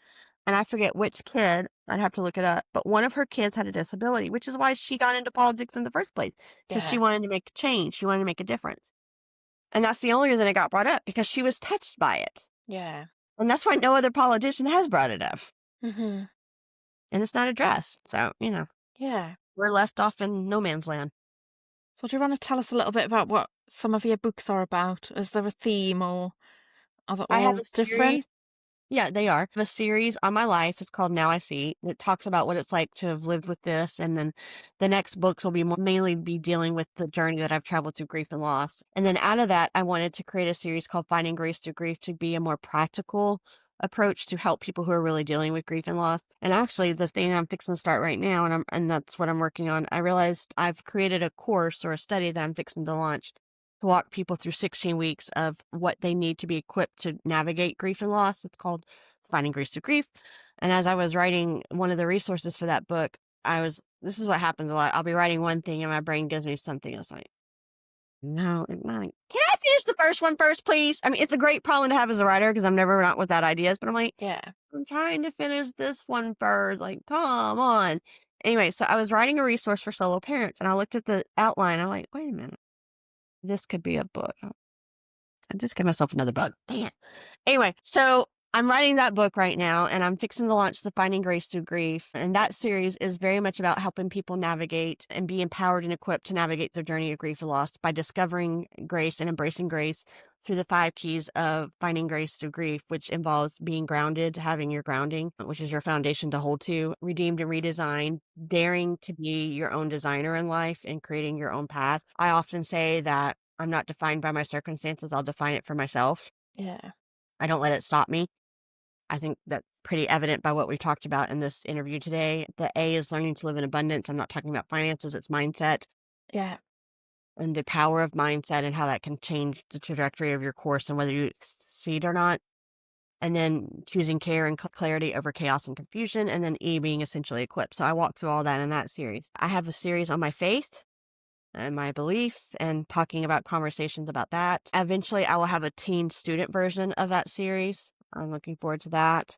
and I forget which kid. I'd have to look it up, but one of her kids had a disability, which is why she got into politics in the first place, because she Yeah. wanted to make a change. She wanted to make a difference, and that's the only reason it got brought up, because she was touched by it, Yeah. and that's why no other politician has brought it up, Mm-hmm. and it's not addressed. So, Yeah. we're left off in no man's land. So do you want to tell us a little bit about what some of your books are about? Is there a theme or are they I have all a series. different? Yeah, they are. I have a series on my life. It's called Now I See. It talks about what it's like to have lived with this. And then the next books will be mainly be dealing with the journey that I've traveled through grief and loss. And then out of that, I wanted to create a series called Finding Grace Through Grief to be a more practical approach to help people who are really dealing with grief and loss. And actually, the thing I'm fixing to start right now, and that's what I'm working on, I realized I've created a course or a study that I'm fixing to launch to walk people through 16 weeks of what they need to be equipped to navigate grief and loss. It's called Finding Grace Through Grief. And as I was writing one of the resources for that book, this is what happens a lot. I'll be writing one thing and my brain gives me something else. Like, no, can I finish the first one first, please? I mean, it's a great problem to have as a writer because I'm never not without ideas, but I'm like, Yeah. I'm trying to finish this one first. Like, come on. Anyway, so I was writing a resource for solo parents and I looked at the outline. I'm like, wait a minute. This could be a book. I just gave myself another bug. Damn. Anyway, so I'm writing that book right now and I'm fixing to launch the Finding Grace Through Grief. And that series is very much about helping people navigate and be empowered and equipped to navigate their journey of grief and loss by discovering grace and embracing grace through the 5 keys of finding grace through grief, which involves being grounded, having your grounding, which is your foundation to hold to, redeemed and redesigned, daring to be your own designer in life and creating your own path. I often say that I'm not defined by my circumstances. I'll define it for myself. Yeah. I don't let it stop me. I think that's pretty evident by what we talked about in this interview today. The A is learning to live in abundance. I'm not talking about finances, it's mindset Yeah. and the power of mindset and how that can change the trajectory of your course and whether you succeed or not. And then choosing care and clarity over chaos and confusion. And then E being essentially equipped. So I walked through all that in that series. I have a series on my faith. and my beliefs and talking about conversations about that. Eventually, I will have a teen student version of that series. I'm looking forward to that.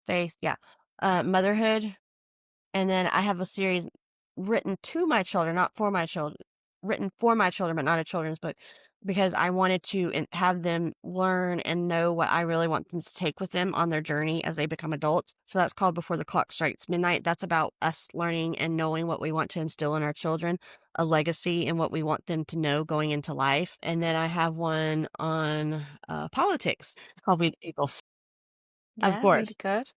Faith, yeah. Motherhood. And then I have a series written to my children, not for my children, written for my children, but not a children's book, because I wanted to have them learn and know what I really want them to take with them on their journey as they become adults. So that's called Before the Clock Strikes Midnight. That's about us learning and knowing what we want to instill in our children, a legacy and what we want them to know going into life. And then I have one on politics called We the People, of Yeah, really course. good.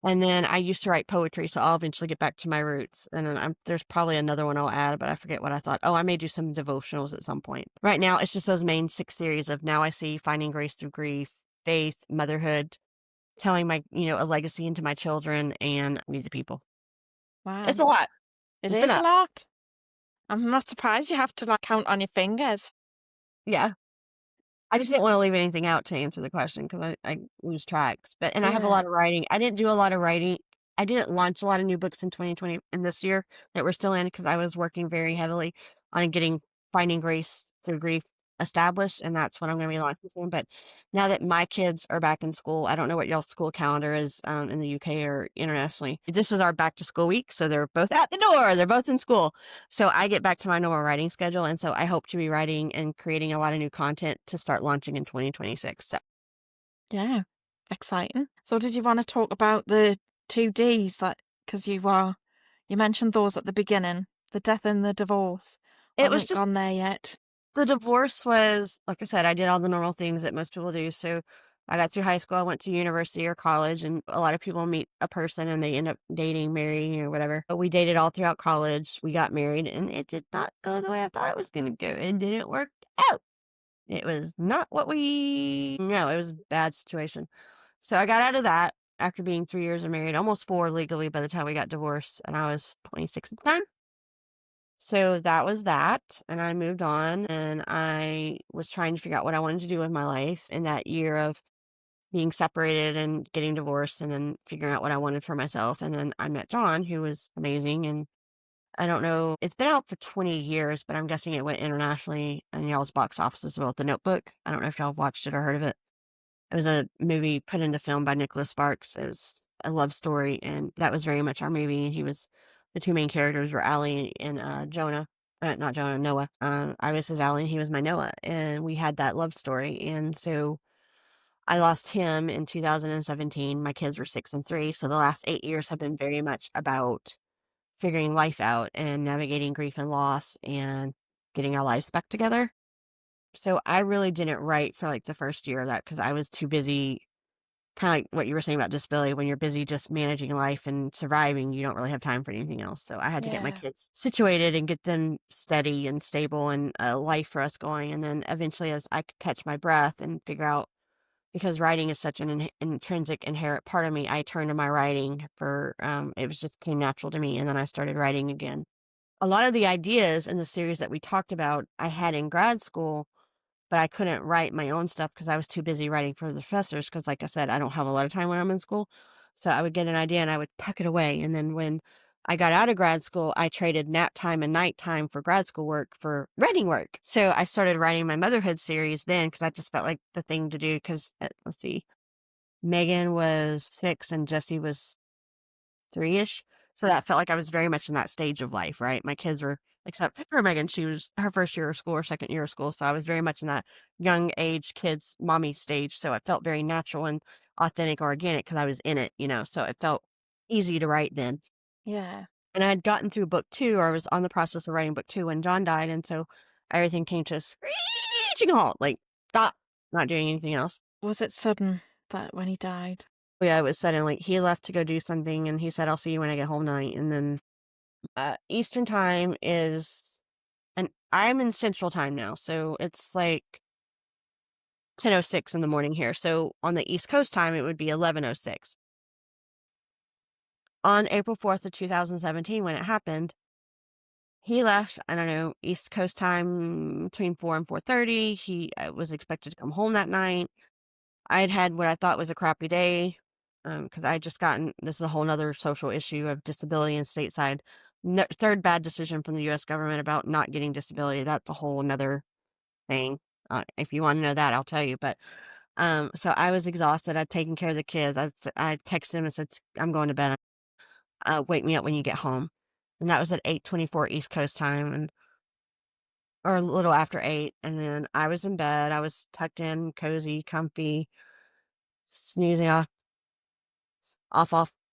And then I used to write poetry, so I'll eventually get back to my roots. And then there's probably another one I'll add, but I forget what I thought. Oh, I may do some devotionals at some point. Right now, it's just those main 6 series of Now I See, Finding Grace Through Grief, Faith, Motherhood, telling my, a legacy into my children, and Meet the People. It's Wow. a lot. It It's a is a lot. lot. I'm not surprised you have to like count on your fingers. Yeah. I just didn't wanna leave anything out to answer the question because I lose tracks, and I have a Yeah. lot of writing. I didn't do a lot of writing. I didn't launch a lot of new books in 2020 in this year that we're still in because I was working very heavily on getting Finding Grace Through Grief established, and that's what I'm gonna be launching soon. But now that my kids are back in school, I don't know what y'all's school calendar is, in the UK or internationally. This is our back to school week, so they're both at the door, they're both in school. So I get back to my normal writing schedule, and so I hope to be writing and creating a lot of new content to start launching in 2026. So Yeah. Exciting. So did you want to talk about the 2 Ds that, because you mentioned those at the beginning, the death and the divorce. I it was haven't just gone there yet. the divorce was, like I said, I did all the normal things that most people do. So I got through high school, I went to university or college, and a lot of people meet a person and they end up dating, marrying, or whatever. But we dated all throughout college. We got married, and it did not go the way I thought it was going to go. It didn't work out. It was not what no, it was a bad situation. So I got out of that after being 3 years of married, almost 4 legally by the time we got divorced, and I was 26 at the time. So that was that, and I moved on, and I was trying to figure out what I wanted to do with my life in that year of being separated and getting divorced and then figuring out what I wanted for myself, and then I met John, who was amazing, and I don't know, it's been out for 20 years, but I'm guessing it went internationally in y'all's box office as well. The Notebook. I don't know if y'all have watched it or heard of it. It was a movie put into film by Nicholas Sparks. It was a love story, and that was very much our movie. And he was the 2 main characters were Allie and Jonah. Not Jonah, Noah. I was his Allie, and he was my Noah, and we had that love story. And so I lost him in 2017. My kids were 6 and 3, so the last 8 years have been very much about figuring life out and navigating grief and loss and getting our lives back together. So I really didn't write for like the first year of that because I was too busy. Kind of like what you were saying about disability, when you're busy just managing life and surviving, you don't really have time for anything else. So I had to get my Yeah. kids situated and get them steady and stable and a life for us going. And then eventually, as I could catch my breath and figure out, because writing is such an intrinsic, inherent part of me, I turned to my writing for, it was just came natural to me. And then I started writing again. A lot of the ideas in the series that we talked about, I had in grad school, but I couldn't write my own stuff because I was too busy writing for the professors. Because, like I said, I don't have a lot of time when I'm in school. So I would get an idea and I would tuck it away, and then when I got out of grad school, I traded nap time and night time for grad school work for writing work. So I started writing my motherhood series then because I just felt like the thing to do. Because let's see, Megan was 6 and Jesse was 3-ish. So that felt like I was very much in that stage of life, right? My kids were, except for Megan, she was her first year of school or second year of school. So I was very much in that young age kids mommy stage. So it felt very natural and authentic, organic because I was in it, so it felt easy to write then. Yeah. And I had gotten through book 2, or I was on the process of writing book 2 when John died. And so everything came to a screeching halt, like, stop, not doing anything else. Was it sudden that when he died? Yeah, it was suddenly he left to go do something and he said, I'll see you when I get home tonight. And then Eastern time is, and I'm in Central time now, so it's like 10:06 in the morning here. So on the East Coast time, it would be 11:06. On April 4th of 2017, when it happened, he left, I don't know, East Coast time between 4 and 4:30. He was expected to come home that night. I had had what I thought was a crappy day because I had just gotten, this is a whole nother social issue of disability and stateside. third bad decision from the US government about not getting disability. That's a whole another thing. If you wanna know that, I'll tell you, but, so I was exhausted. I'd taken care of the kids. I texted him and said, "I'm going to bed. Wake me up when you get home." And that was at 8:24 East Coast time and or a little after 8, and then I was in bed. I was tucked in, cozy, comfy, snoozing off,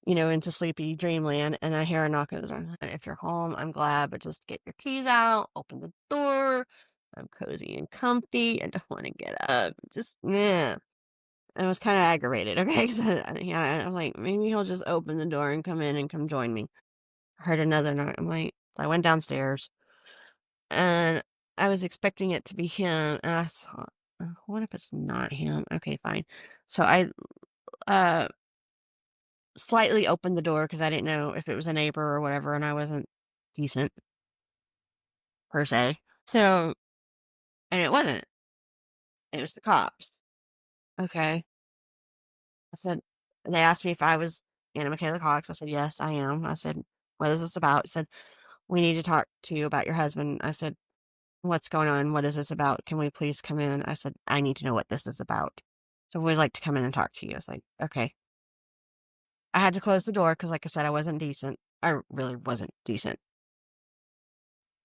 into sleepy dreamland, and I hear a knock at the door. And if you're home, I'm glad, but just get your keys out, open the door. I'm cozy and comfy. I don't want to get up. Just yeah. I was kind of aggravated. Okay, so yeah, I'm like maybe he'll just open the door and come in and come join me. I heard another knock. I'm like, I went downstairs and I was expecting it to be him, and I thought, what if it's not him? Okay, fine. So I uh slightly opened the door because I didn't know if it was a neighbor or whatever, and I wasn't decent per se. So, and it wasn't. It was the cops. Okay. I said, they asked me if I was Anna Michaela Cox. I said, yes, I am. I said, what is this about? He said, we need to talk to you about your husband. I said, what's going on? What is this about? Can we please come in? I said, I need to know what this is about. So we'd like to come in and talk to you. I was like, okay. I had to close the door because, like I said, I wasn't decent. I really wasn't decent.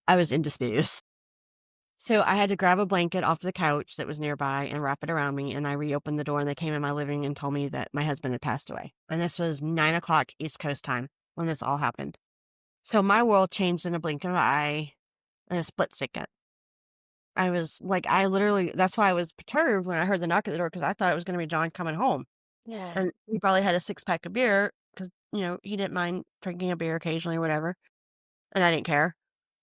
I was indisposed. So I had to grab a blanket off the couch that was nearby and wrap it around me. And I reopened the door and they came in my living and told me that my husband had passed away. And this was 9 o'clock East Coast time when this all happened. So my world changed in a blink of an eye in a split second. I was like, I literally, that's why I was perturbed when I heard the knock at the door because I thought it was going to be John coming home. Yeah. And he probably had a 6 pack of beer because, he didn't mind drinking a beer occasionally or whatever. And I didn't care.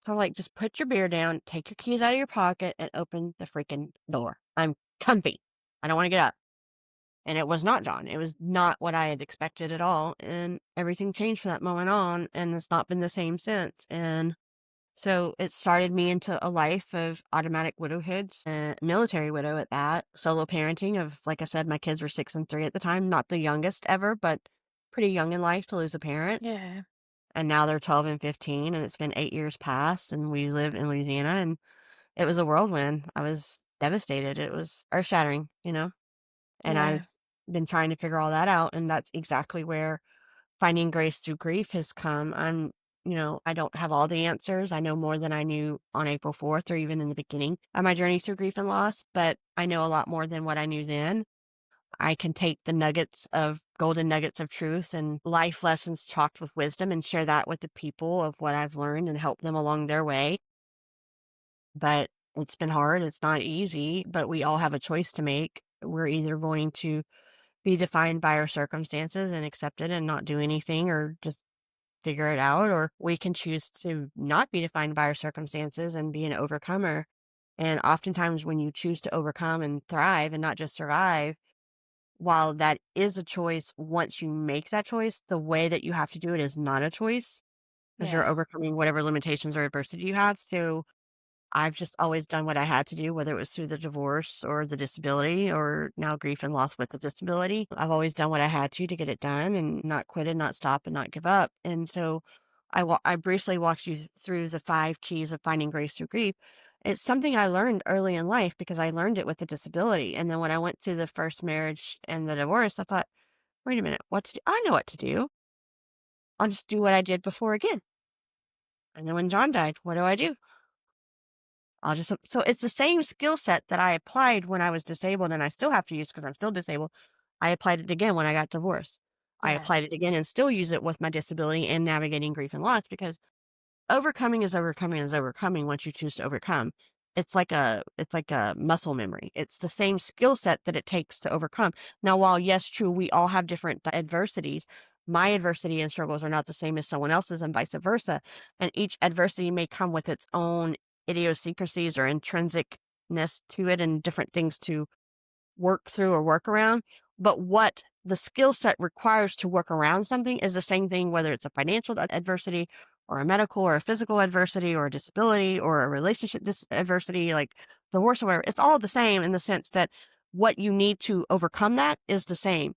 So I'm like, just put your beer down, take your keys out of your pocket, and open the freaking door. I'm comfy. I don't want to get up. And it was not John. It was not what I had expected at all. And everything changed from that moment on. And it's not been the same since. And so it started me into a life of automatic widowhoods, military widow at that, solo parenting of, like I said, my kids were 6 and 3 at the time, not the youngest ever, but pretty young in life to lose a parent. Yeah. And now they're 12 and 15, and it's been 8 years past, and we live in Louisiana, and it was a whirlwind. I was devastated. It was earth-shattering, and Yeah. I've been trying to figure all that out, and that's exactly where finding grace through grief has come. I don't have all the answers. I know more than I knew on April 4th or even in the beginning of my journey through grief and loss, but I know a lot more than what I knew then. I can take the golden nuggets of truth and life lessons chalked with wisdom and share that with the people of what I've learned and help them along their way. But it's been hard. It's not easy, but we all have a choice to make. We're either going to be defined by our circumstances and accept it and not do anything or just figure it out, or we can choose to not be defined by our circumstances and be an overcomer. And oftentimes, when you choose to overcome and thrive and not just survive, while that is a choice, once you make that choice, the way that you have to do it is not a choice because you're Yeah. overcoming whatever limitations or adversity you have. So I've just always done what I had to do, whether it was through the divorce or the disability or now grief and loss with the disability. I've always done what I had to get it done and not quit and not stop and not give up. And so I briefly walked you through the 5 keys of finding grace through grief. It's something I learned early in life because I learned it with the disability. And then when I went through the first marriage and the divorce, I thought, wait a minute, what to do? I know what to do. I'll just do what I did before again. And then when John died, what do I do? So it's the same skill set that I applied when I was disabled and I still have to use because I'm still disabled. I applied it again when I got divorced. I Yeah. applied it again and still use it with my disability and navigating grief and loss because overcoming is overcoming is overcoming once you choose to overcome. It's like a muscle memory. It's the same skill set that it takes to overcome. Now, while yes, true, we all have different adversities. My adversity and struggles are not the same as someone else's, and vice versa. And each adversity may come with its own idiosyncrasies or intrinsicness to it, and different things to work through or work around. But what the skill set requires to work around something is the same thing, whether it's a financial adversity or a medical or a physical adversity or a disability or a relationship adversity, like divorce or whatever. It's all the same in the sense that what you need to overcome that is the same.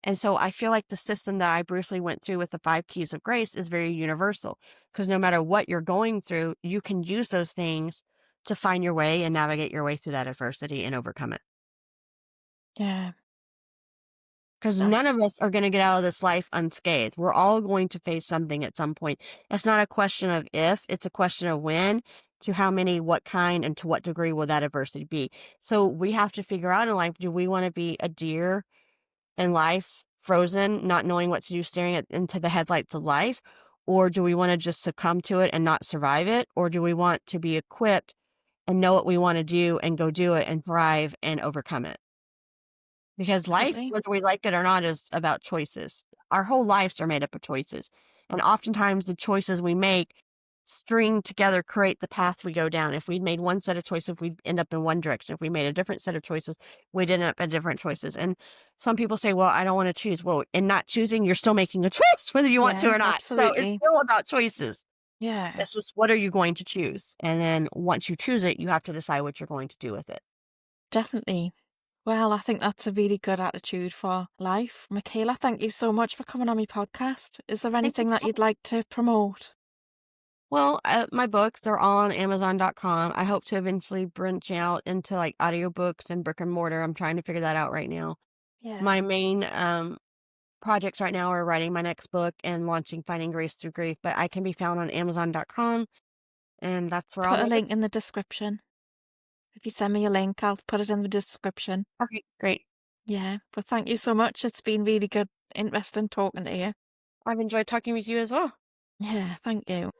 And so I feel like the system that I briefly went through with the 5 keys of grace is very universal because no matter what you're going through, you can use those things to find your way and navigate your way through that adversity and overcome it. Yeah. Because none Def- of us are going to get out of this life unscathed. We're all going to face something at some point. It's not a question of if, it's a question of when, to how many, what kind, and to what degree will that adversity be. So we have to figure out in life, do we want to be a deer in life, frozen, not knowing what to do, staring into the headlights of life? Or do we want to just succumb to it and not survive it? Or do we want to be equipped and know what we want to do and go do it and thrive and overcome it? Because life, Definitely. whether we like it or not, is about choices. Our whole lives are made up of choices. And oftentimes the choices we make string together create the path we go down. If we'd made one set of choices, we'd end up in one direction. If we made a different set of choices, we'd end up in different choices. And some people say, well, I don't want to choose. Well, in not choosing, you're still making a choice, whether you want to Yeah, or not. So it's absolutely. still about choices. Yeah, It's just what are you going to choose? And then once you choose it, you have to decide what you're going to do with it. definitely. Well, I think that's a really good attitude for life. Michaela, thank you so much for coming on my podcast. Is there Thank you anything that so you'd like to promote? Well, my books are on Amazon.com. I hope to eventually branch out into like audiobooks and brick and mortar. I'm trying to figure that out right now. Yeah. My main projects right now are writing my next book and launching Finding Grace Through Grief, but I can be found on Amazon.com, and that's where all Put a my link books. in the description. If you send me a link, I'll put it in the description. Okay, great. Yeah, but thank you so much. It's been really good, interesting talking to you. I've enjoyed talking with you as well. Yeah, thank you.